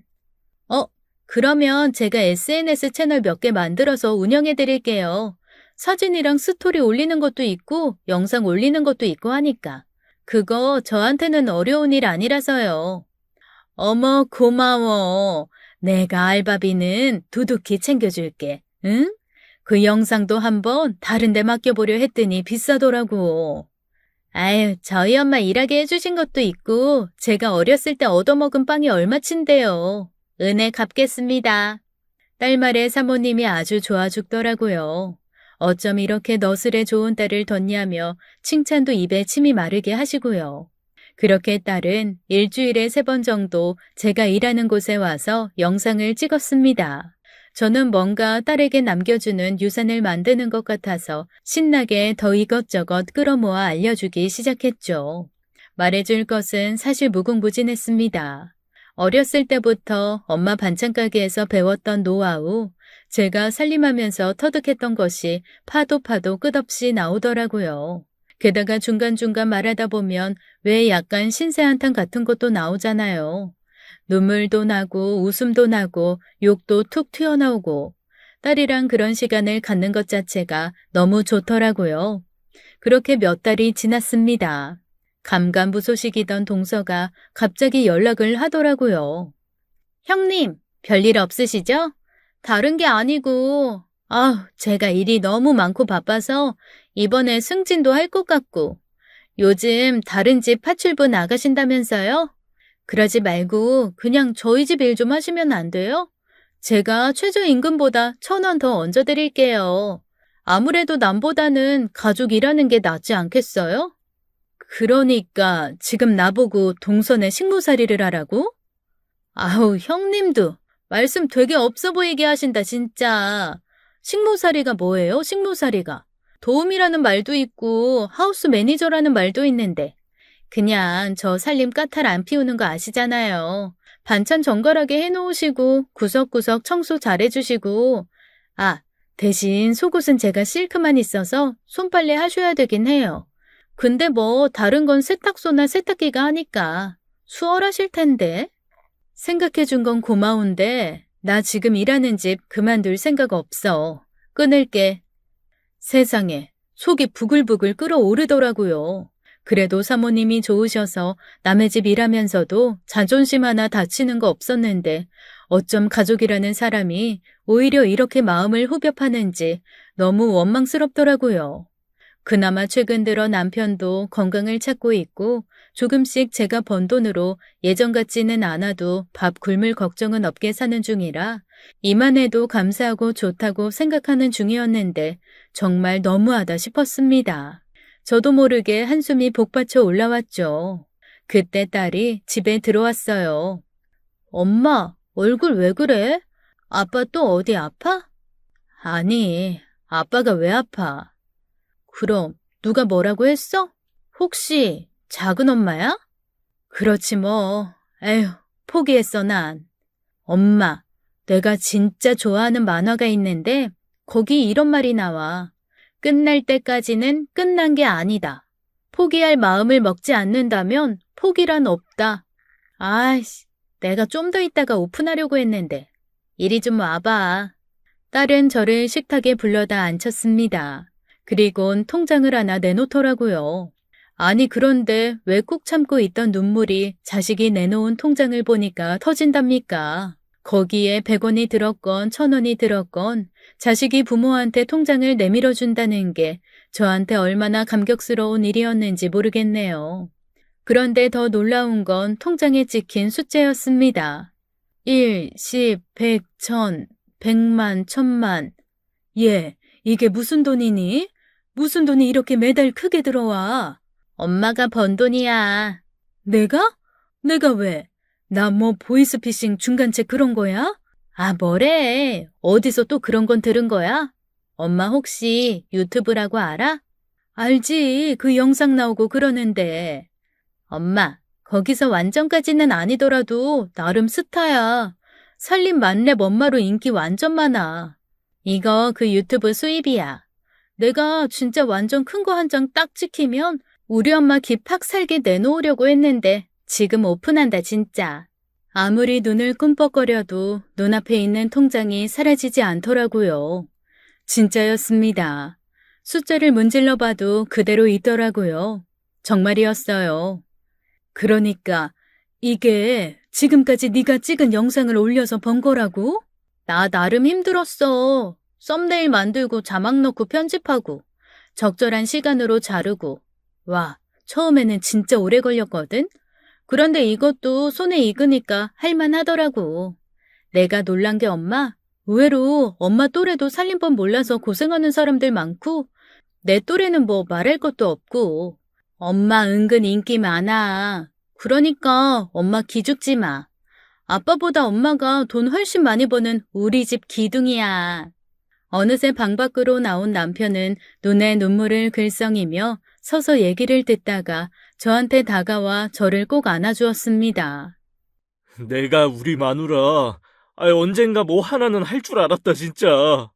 그러면 제가 SNS 채널 몇 개 만들어서 운영해 드릴게요. 사진이랑 스토리 올리는 것도 있고 영상 올리는 것도 있고 하니까. 그거 저한테는 어려운 일 아니라서요. 어머, 고마워. 내가 알바비는 두둑히 챙겨줄게. 응? 그 영상도 한번 다른 데 맡겨보려 했더니 비싸더라고. 아유, 저희 엄마 일하게 해주신 것도 있고 제가 어렸을 때 얻어먹은 빵이 얼마친데요. 은혜 갚겠습니다. 딸 말에 사모님이 아주 좋아 죽더라고요. 어쩜 이렇게 너스레 좋은 딸을 뒀냐며 칭찬도 입에 침이 마르게 하시고요. 그렇게 딸은 일주일에 3번 정도 제가 일하는 곳에 와서 영상을 찍었습니다. 저는 뭔가 딸에게 남겨주는 유산을 만드는 것 같아서 신나게 더 이것저것 끌어모아 알려주기 시작했죠. 말해줄 것은 사실 무궁무진했습니다. 어렸을 때부터 엄마 반찬 가게에서 배웠던 노하우, 제가 살림하면서 터득했던 것이 파도 끝없이 나오더라고요. 게다가 중간중간 말하다 보면 왜 약간 신세 한탄 같은 것도 나오잖아요. 눈물도 나고 웃음도 나고 욕도 툭 튀어나오고 딸이랑 그런 시간을 갖는 것 자체가 너무 좋더라고요. 그렇게 몇 달이 지났습니다. 감감무소식이던 동서가 갑자기 연락을 하더라고요. 형님, 별일 없으시죠? 다른 게 아니고, 제가 일이 너무 많고 바빠서 이번에 승진도 할 것 같고, 요즘 다른 집 파출부 나가신다면서요? 그러지 말고 그냥 저희 집 일 좀 하시면 안 돼요? 제가 최저임금보다 1,000원 더 얹어드릴게요. 아무래도 남보다는 가족 일하는 게 낫지 않겠어요? 그러니까 지금 나보고 동선에 식모살이를 하라고? 아우, 형님도 말씀 되게 없어 보이게 하신다, 진짜. 식모살이가 뭐예요, 식모살이가? 도우미라는 말도 있고 하우스 매니저라는 말도 있는데 그냥 저 살림 까탈 안 피우는 거 아시잖아요. 반찬 정갈하게 해놓으시고 구석구석 청소 잘해주시고 대신 속옷은 제가 실크만 있어서 손빨래 하셔야 되긴 해요. 근데 뭐 다른 건 세탁소나 세탁기가 하니까 수월하실 텐데. 생각해 준 건 고마운데 나 지금 일하는 집 그만둘 생각 없어. 끊을게. 세상에 속이 부글부글 끓어오르더라고요. 그래도 사모님이 좋으셔서 남의 집 일하면서도 자존심 하나 다치는 거 없었는데 어쩜 가족이라는 사람이 오히려 이렇게 마음을 후벼 파는지 너무 원망스럽더라고요. 그나마 최근 들어 남편도 건강을 찾고 있고 조금씩 제가 번 돈으로 예전 같지는 않아도 밥 굶을 걱정은 없게 사는 중이라 이만 해도 감사하고 좋다고 생각하는 중이었는데 정말 너무하다 싶었습니다. 저도 모르게 한숨이 복받쳐 올라왔죠. 그때 딸이 집에 들어왔어요. 엄마, 얼굴 왜 그래? 아빠 또 어디 아파? 아니, 아빠가 왜 아파? 그럼 누가 뭐라고 했어? 혹시 작은 엄마야? 그렇지 뭐. 에휴, 포기했어 난. 엄마, 내가 진짜 좋아하는 만화가 있는데 거기 이런 말이 나와. 끝날 때까지는 끝난 게 아니다. 포기할 마음을 먹지 않는다면 포기란 없다. 아이씨, 내가 좀 더 있다가 오픈하려고 했는데. 이리 좀 와봐. 딸은 저를 식탁에 불러다 앉혔습니다. 그리곤 통장을 하나 내놓더라고요. 아니, 그런데 왜 꾹 참고 있던 눈물이 자식이 내놓은 통장을 보니까 터진답니까? 거기에 100원이 들었건 1000원이 들었건 자식이 부모한테 통장을 내밀어 준다는 게 저한테 얼마나 감격스러운 일이었는지 모르겠네요. 그런데 더 놀라운 건 통장에 찍힌 숫자였습니다. 1, 10, 100, 1000, 100만, 1000만. 얘, 이게 무슨 돈이니? 무슨 돈이 이렇게 매달 크게 들어와? 엄마가 번 돈이야. 내가? 내가 왜? 나 뭐 보이스피싱 중간체 그런 거야? 아, 뭐래? 어디서 또 그런 건 들은 거야? 엄마 혹시 유튜브라고 알아? 알지. 그 영상 나오고 그러는데. 엄마, 거기서 완전까지는 아니더라도 나름 스타야. 살림 만렙 엄마로 인기 완전 많아. 이거 그 유튜브 수입이야. 내가 진짜 완전 큰 거 한 장 딱 찍히면 우리 엄마 기 팍 살게 내놓으려고 했는데 지금 오픈한다 진짜. 아무리 눈을 꿈뻑거려도 눈앞에 있는 통장이 사라지지 않더라고요. 진짜였습니다. 숫자를 문질러 봐도 그대로 있더라고요. 정말이었어요. 그러니까 이게 지금까지 네가 찍은 영상을 올려서 번 거라고? 나 나름 힘들었어. 썸네일 만들고 자막 넣고 편집하고 적절한 시간으로 자르고. 와, 처음에는 진짜 오래 걸렸거든? 그런데 이것도 손에 익으니까 할만하더라고. 내가 놀란 게 엄마? 의외로 엄마 또래도 살림법 몰라서 고생하는 사람들 많고 내 또래는 뭐 말할 것도 없고. 엄마 은근 인기 많아. 그러니까 엄마 기죽지 마. 아빠보다 엄마가 돈 훨씬 많이 버는 우리 집 기둥이야. 어느새 방 밖으로 나온 남편은 눈에 눈물을 글썽이며 서서 얘기를 듣다가 저한테 다가와 저를 꼭 안아주었습니다. 내가 우리 마누라. 언젠가 뭐 하나는 할 줄 알았다, 진짜.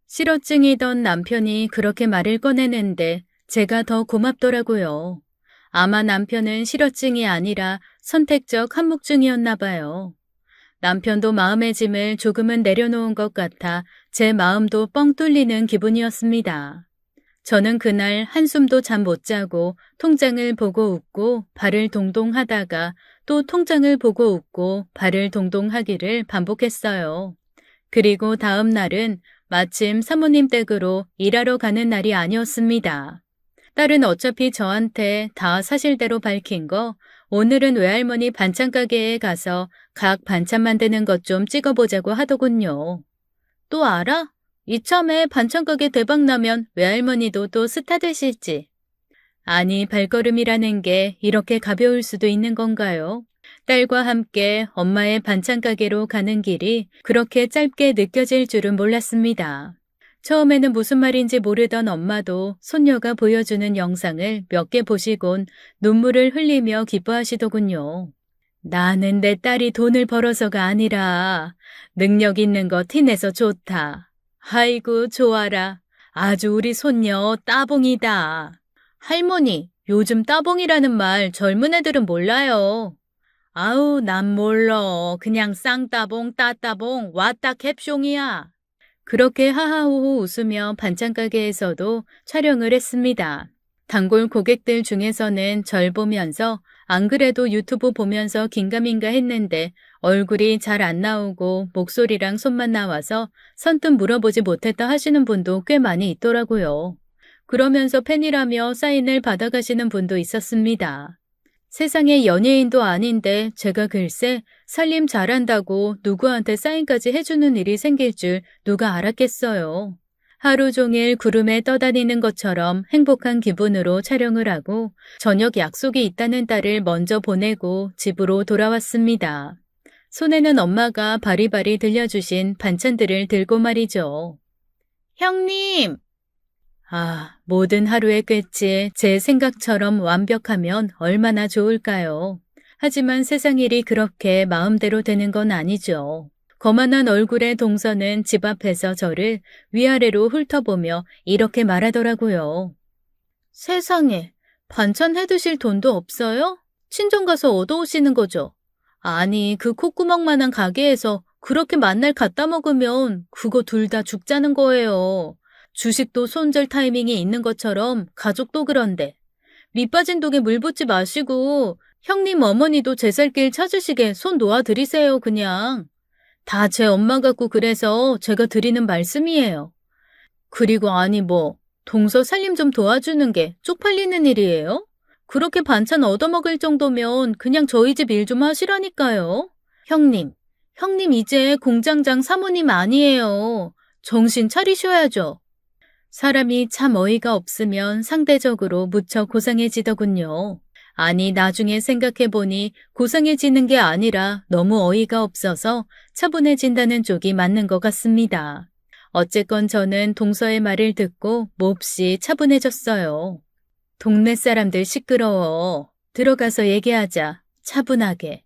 실어증이던 남편이 그렇게 말을 꺼내는데 제가 더 고맙더라고요. 아마 남편은 실어증이 아니라 선택적 한묵증이었나 봐요. 남편도 마음의 짐을 조금은 내려놓은 것 같아 제 마음도 뻥 뚫리는 기분이었습니다. 저는 그날 한숨도 잠 못 자고 통장을 보고 웃고 발을 동동 하다가 또 통장을 보고 웃고 발을 동동 하기를 반복했어요. 그리고 다음 날은 마침 사모님 댁으로 일하러 가는 날이 아니었습니다. 딸은 어차피 저한테 다 사실대로 밝힌 거 오늘은 외할머니 반찬 가게에 가서 각 반찬 만드는 것 좀 찍어보자고 하더군요. 또 알아? 이참에 반찬 가게 대박 나면 외할머니도 또 스타 되실지. 아니, 발걸음이라는 게 이렇게 가벼울 수도 있는 건가요? 딸과 함께 엄마의 반찬 가게로 가는 길이 그렇게 짧게 느껴질 줄은 몰랐습니다. 처음에는 무슨 말인지 모르던 엄마도 손녀가 보여주는 영상을 몇 개 보시곤 눈물을 흘리며 기뻐하시더군요. 나는 내 딸이 돈을 벌어서가 아니라 능력 있는 거 티내서 좋다. 아이고 좋아라. 아주 우리 손녀 따봉이다. 할머니, 요즘 따봉이라는 말 젊은 애들은 몰라요. 아우, 난 몰라. 그냥 쌍따봉, 따따봉, 왔다 캡숑이야. 그렇게 하하호호 웃으며 반찬 가게에서도 촬영을 했습니다. 단골 고객들 중에서는 절 보면서 안 그래도 유튜브 보면서 긴가민가 했는데 얼굴이 잘 안 나오고 목소리랑 손만 나와서 선뜻 물어보지 못했다 하시는 분도 꽤 많이 있더라고요. 그러면서 팬이라며 사인을 받아가시는 분도 있었습니다. 세상에 연예인도 아닌데 제가 글쎄 살림 잘한다고 누구한테 사인까지 해주는 일이 생길 줄 누가 알았겠어요. 하루 종일 구름에 떠다니는 것처럼 행복한 기분으로 촬영을 하고 저녁 약속이 있다는 딸을 먼저 보내고 집으로 돌아왔습니다. 손에는 엄마가 바리바리 들려주신 반찬들을 들고 말이죠. 형님! 아, 모든 하루의 끝이 제 생각처럼 완벽하면 얼마나 좋을까요? 하지만 세상 일이 그렇게 마음대로 되는 건 아니죠. 거만한 얼굴의 동서는 집 앞에서 저를 위아래로 훑어보며 이렇게 말하더라고요. 세상에, 반찬 해드실 돈도 없어요? 친정 가서 얻어오시는 거죠? 아니, 그 콧구멍만한 가게에서 그렇게 만날 갖다 먹으면 그거 둘 다 죽자는 거예요. 주식도 손절 타이밍이 있는 것처럼 가족도 그런데 밑 빠진 독에 물 붓지 마시고 형님 어머니도 제 살 길 찾으시게 손 놓아드리세요, 그냥. 다 제 엄마 같고 그래서 제가 드리는 말씀이에요. 그리고 아니 동서 살림 좀 도와주는 게 쪽팔리는 일이에요? 그렇게 반찬 얻어먹을 정도면 그냥 저희 집 일 좀 하시라니까요. 형님 이제 공장장 사모님 아니에요. 정신 차리셔야죠. 사람이 참 어이가 없으면 상대적으로 무척 고상해지더군요. 아니, 나중에 생각해보니 고상해지는 게 아니라 너무 어이가 없어서 차분해진다는 쪽이 맞는 것 같습니다. 어쨌건 저는 동서의 말을 듣고 몹시 차분해졌어요. 동네 사람들 시끄러워. 들어가서 얘기하자. 차분하게.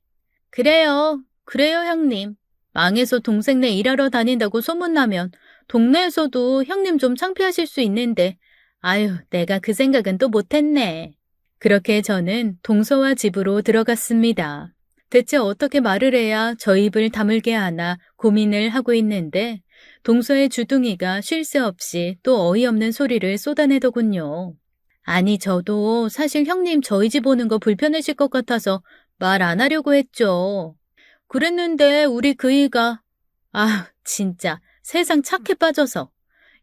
그래요 형님. 망해서 동생네 일하러 다닌다고 소문나면 동네에서도 형님 좀 창피하실 수 있는데 아유, 내가 그 생각은 또 못했네. 그렇게 저는 동서와 집으로 들어갔습니다. 대체 어떻게 말을 해야 저 입을 다물게 하나 고민을 하고 있는데 동서의 주둥이가 쉴 새 없이 또 어이없는 소리를 쏟아내더군요. 아니, 저도 사실 형님 저희 집 오는 거 불편하실 것 같아서 말 안 하려고 했죠. 그랬는데 우리 그이가 진짜 세상 착해 빠져서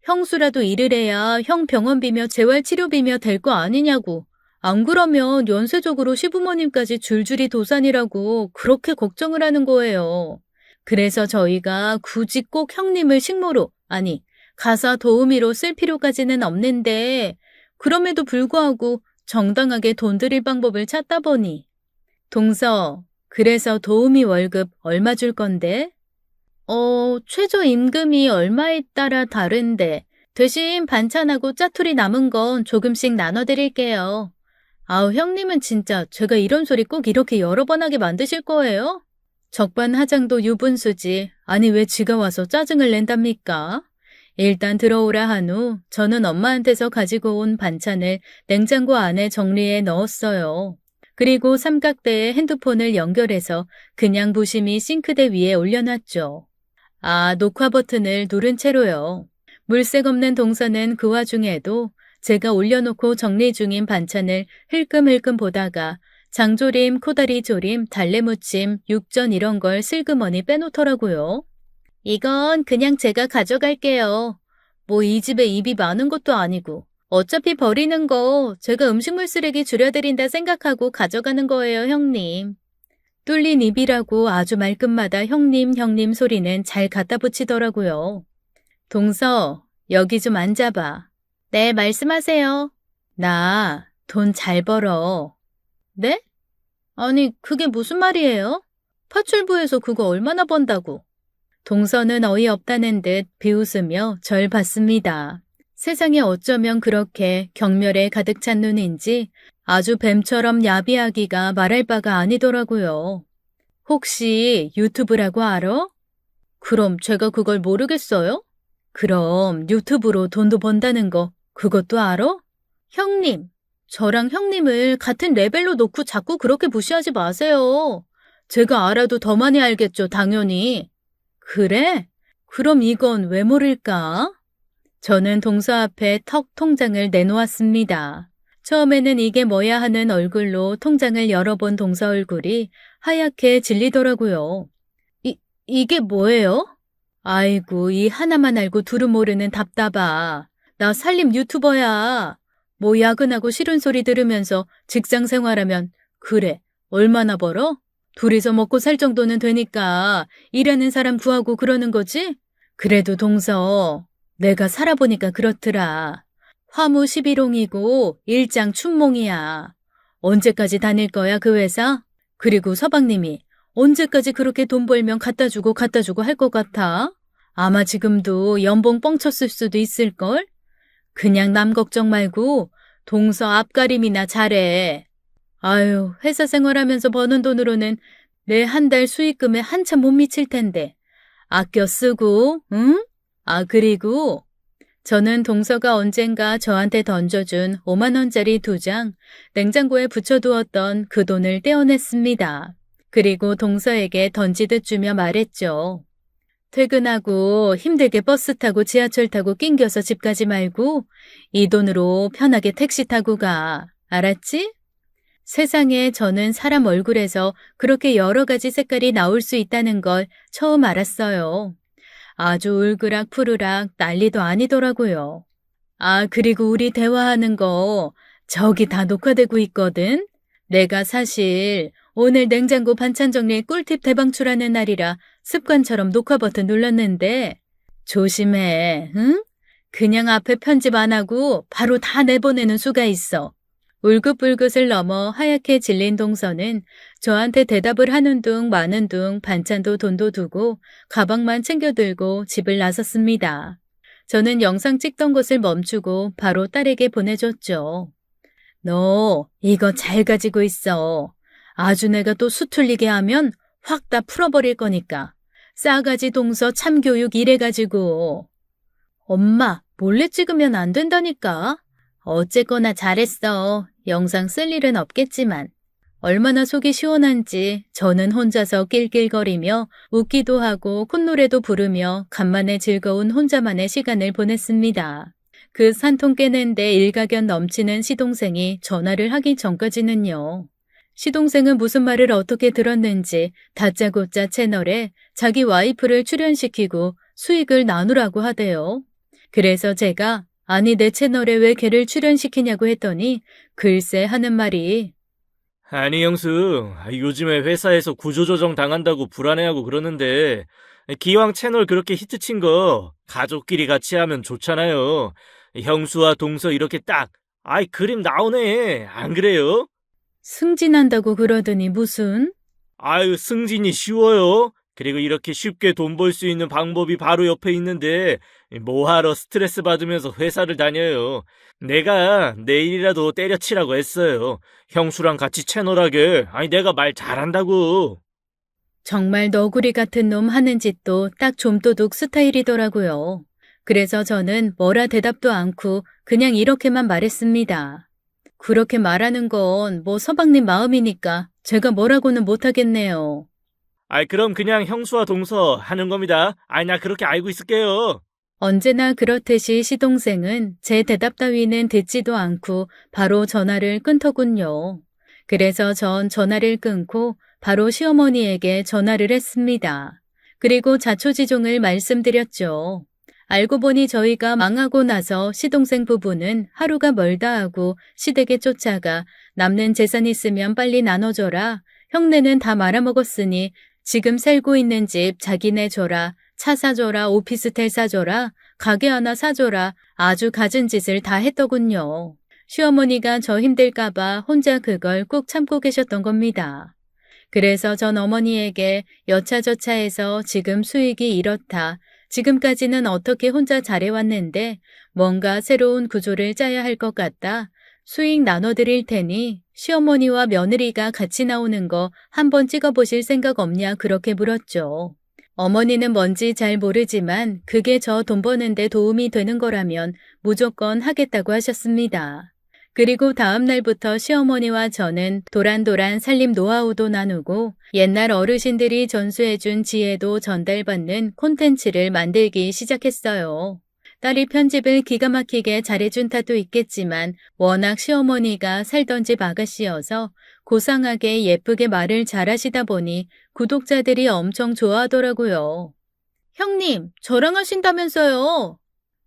형수라도 일을 해야 형 병원비며 재활치료비며 될 거 아니냐고. 안 그러면 연쇄적으로 시부모님까지 줄줄이 도산이라고 그렇게 걱정을 하는 거예요. 그래서 저희가 굳이 꼭 형님을 식모로, 아니 가사 도우미로 쓸 필요까지는 없는데 그럼에도 불구하고 정당하게 돈 드릴 방법을 찾다 보니. 동서, 그래서 도우미 월급 얼마 줄 건데? 최저임금이 얼마에 따라 다른데 대신 반찬하고 짜투리 남은 건 조금씩 나눠드릴게요. 아우, 형님은 진짜 제가 이런 소리 꼭 이렇게 여러 번 하게 만드실 거예요? 적반하장도 유분수지. 아니, 왜 지가 와서 짜증을 낸답니까? 일단 들어오라 한 후 저는 엄마한테서 가지고 온 반찬을 냉장고 안에 정리해 넣었어요. 그리고 삼각대에 핸드폰을 연결해서 그냥 부심히 싱크대 위에 올려놨죠. 녹화 버튼을 누른 채로요. 물색 없는 동서는 그 와중에도 제가 올려놓고 정리 중인 반찬을 흘끔흘끔 보다가 장조림, 코다리 조림, 달래무침, 육전 이런 걸 슬그머니 빼놓더라고요. 이건 그냥 제가 가져갈게요. 이 집에 입이 많은 것도 아니고 어차피 버리는 거 제가 음식물 쓰레기 줄여드린다 생각하고 가져가는 거예요, 형님. 뚫린 입이라고 아주 말끝마다 형님 소리는 잘 갖다 붙이더라고요. 동서, 여기 좀 앉아봐. 네, 말씀하세요. 나 돈 잘 벌어. 네? 아니, 그게 무슨 말이에요? 파출부에서 그거 얼마나 번다고? 동서는 어이없다는 듯 비웃으며 절 봤습니다. 세상에 어쩌면 그렇게 경멸에 가득 찬 눈인지 아주 뱀처럼 야비하기가 말할 바가 아니더라고요. 혹시 유튜브라고 알아? 그럼 제가 그걸 모르겠어요? 그럼 유튜브로 돈도 번다는 거 그것도 알아? 형님, 저랑 형님을 같은 레벨로 놓고 자꾸 그렇게 무시하지 마세요. 제가 알아도 더 많이 알겠죠, 당연히. 그래? 그럼 이건 왜 모를까? 저는 동서 앞에 턱 통장을 내놓았습니다. 처음에는 이게 뭐야 하는 얼굴로 통장을 열어본 동서 얼굴이 하얗게 질리더라고요. 이게 뭐예요? 아이고, 이 하나만 알고 둘은 모르는 답답아. 나 살림 유튜버야. 야근하고 싫은 소리 들으면서 직장 생활하면 그래, 얼마나 벌어? 둘이서 먹고 살 정도는 되니까 일하는 사람 구하고 그러는 거지? 그래도 동서, 내가 살아보니까 그렇더라. 화무 11홍이고 일장 춘몽이야. 언제까지 다닐 거야, 그 회사? 그리고 서방님이 언제까지 그렇게 돈 벌면 갖다 주고 할 것 같아? 아마 지금도 연봉 뻥쳤을 수도 있을걸? 그냥 남 걱정 말고 동서 앞가림이나 잘해. 아유, 회사 생활하면서 버는 돈으로는 내 한 달 수익금에 한참 못 미칠 텐데. 아껴 쓰고, 응? 그리고 저는 동서가 언젠가 저한테 던져준 5만 원짜리 2장 냉장고에 붙여두었던 그 돈을 떼어냈습니다. 그리고 동서에게 던지듯 주며 말했죠. 퇴근하고 힘들게 버스 타고 지하철 타고 낑겨서 집 가지 말고 이 돈으로 편하게 택시 타고 가. 알았지? 세상에 저는 사람 얼굴에서 그렇게 여러 가지 색깔이 나올 수 있다는 걸 처음 알았어요. 아주 울그락 푸르락 난리도 아니더라고요. 아, 그리고 우리 대화하는 거 저기 다 녹화되고 있거든? 내가 사실 오늘 냉장고 반찬 정리 꿀팁 대방출하는 날이라 습관처럼 녹화 버튼 눌렀는데 조심해, 응? 그냥 앞에 편집 안 하고 바로 다 내보내는 수가 있어. 울긋불긋을 넘어 하얗게 질린 동서는 저한테 대답을 하는 둥 마는 둥 반찬도 돈도 두고 가방만 챙겨 들고 집을 나섰습니다. 저는 영상 찍던 것을 멈추고 바로 딸에게 보내줬죠. 너 이거 잘 가지고 있어. 아주 내가 또 수틀리게 하면 확 다 풀어버릴 거니까. 싸가지 동서 참교육 이래가지고. 엄마, 몰래 찍으면 안 된다니까. 어쨌거나 잘했어. 영상 쓸 일은 없겠지만. 얼마나 속이 시원한지 저는 혼자서 낄낄거리며 웃기도 하고 콧노래도 부르며 간만에 즐거운 혼자만의 시간을 보냈습니다. 그 산통 깨는데 일가견 넘치는 시동생이 전화를 하기 전까지는요. 시동생은 무슨 말을 어떻게 들었는지 다짜고짜 채널에 자기 와이프를 출연시키고 수익을 나누라고 하대요. 그래서 제가 아니 내 채널에 왜 걔를 출연시키냐고 했더니 글쎄 하는 말이 아니, 형수, 요즘에 회사에서 구조조정 당한다고 불안해하고 그러는데, 기왕 채널 그렇게 히트친 거, 가족끼리 같이 하면 좋잖아요. 형수와 동서 이렇게 딱, 그림 나오네. 안 그래요? 승진한다고 그러더니 무슨? 아유, 승진이 쉬워요. 그리고 이렇게 쉽게 돈 벌 수 있는 방법이 바로 옆에 있는데, 뭐하러 스트레스 받으면서 회사를 다녀요. 내가 내일이라도 때려치라고 했어요. 형수랑 같이 채널하게. 내가 말 잘한다고. 정말 너구리 같은 놈 하는 짓도 딱 좀도둑 스타일이더라고요. 그래서 저는 뭐라 대답도 않고 그냥 이렇게만 말했습니다. 그렇게 말하는 건 뭐 서방님 마음이니까 제가 뭐라고는 못하겠네요. 그럼 그냥 형수와 동서 하는 겁니다. 나 그렇게 알고 있을게요. 언제나 그렇듯이 시동생은 제 대답 따위는 듣지도 않고 바로 전화를 끊더군요. 그래서 전 전화를 끊고 바로 시어머니에게 전화를 했습니다. 그리고 자초지종을 말씀드렸죠. 알고 보니 저희가 망하고 나서 시동생 부부는 하루가 멀다 하고 시댁에 쫓아가 남는 재산 있으면 빨리 나눠줘라. 형네는 다 말아먹었으니 지금 살고 있는 집 자기네 줘라. 차 사줘라, 오피스텔 사줘라, 가게 하나 사줘라, 아주 갖은 짓을 다 했더군요. 시어머니가 저 힘들까봐 혼자 그걸 꾹 참고 계셨던 겁니다. 그래서 전 어머니에게 여차저차해서 지금 수익이 이렇다. 지금까지는 어떻게 혼자 잘해왔는데 뭔가 새로운 구조를 짜야 할 것 같다. 수익 나눠드릴 테니 시어머니와 며느리가 같이 나오는 거 한번 찍어보실 생각 없냐 그렇게 물었죠. 어머니는 뭔지 잘 모르지만 그게 저 돈 버는데 도움이 되는 거라면 무조건 하겠다고 하셨습니다. 그리고 다음 날부터 시어머니와 저는 도란도란 살림 노하우도 나누고 옛날 어르신들이 전수해준 지혜도 전달받는 콘텐츠를 만들기 시작했어요. 딸이 편집을 기가 막히게 잘해준 탓도 있겠지만 워낙 시어머니가 살던 집 아가씨여서 고상하게 예쁘게 말을 잘하시다 보니 구독자들이 엄청 좋아하더라고요. 형님, 저랑 하신다면서요?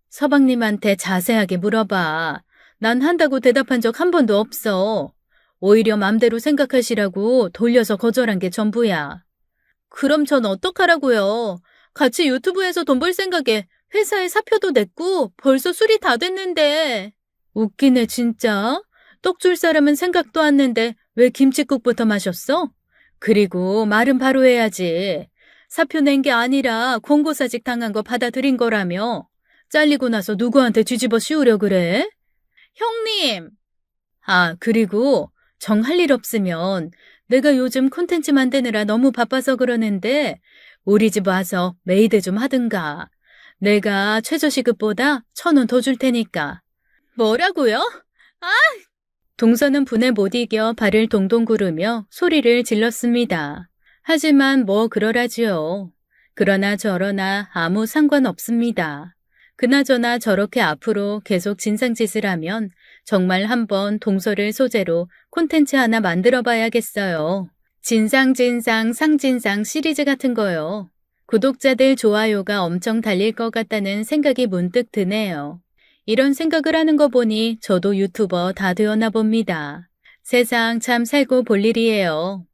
서방님한테 자세하게 물어봐. 난 한다고 대답한 적 한 번도 없어. 오히려 맘대로 생각하시라고 돌려서 거절한 게 전부야. 그럼 전 어떡하라고요? 같이 유튜브에서 돈 벌 생각에 회사에 사표도 냈고 벌써 술이 다 됐는데. 웃기네 진짜. 떡 줄 사람은 생각도 안 는데 왜 김칫국부터 마셨어? 그리고 말은 바로 해야지. 사표 낸 게 아니라 공고사직 당한 거 받아들인 거라며. 잘리고 나서 누구한테 뒤집어 씌우려 그래? 형님! 그리고 정 할 일 없으면 내가 요즘 콘텐츠 만드느라 너무 바빠서 그러는데 우리 집 와서 메이드 좀 하든가. 내가 최저시급보다 1,000원 더 줄 테니까. 뭐라고요? 동서는 분에 못 이겨 발을 동동 구르며 소리를 질렀습니다. 하지만 뭐 그러라지요. 그러나 저러나 아무 상관없습니다. 그나저나 저렇게 앞으로 계속 진상짓을 하면 정말 한번 동서를 소재로 콘텐츠 하나 만들어 봐야겠어요. 진상 상진상 시리즈 같은 거요. 구독자들 좋아요가 엄청 달릴 것 같다는 생각이 문득 드네요. 이런 생각을 하는 거 보니 저도 유튜버 다 되었나 봅니다. 세상 참 살고 볼 일이에요.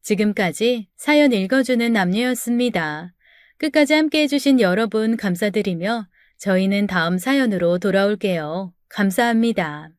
지금까지 사연 읽어주는 남녀였습니다. 끝까지 함께 해주신 여러분 감사드리며 저희는 다음 사연으로 돌아올게요. 감사합니다.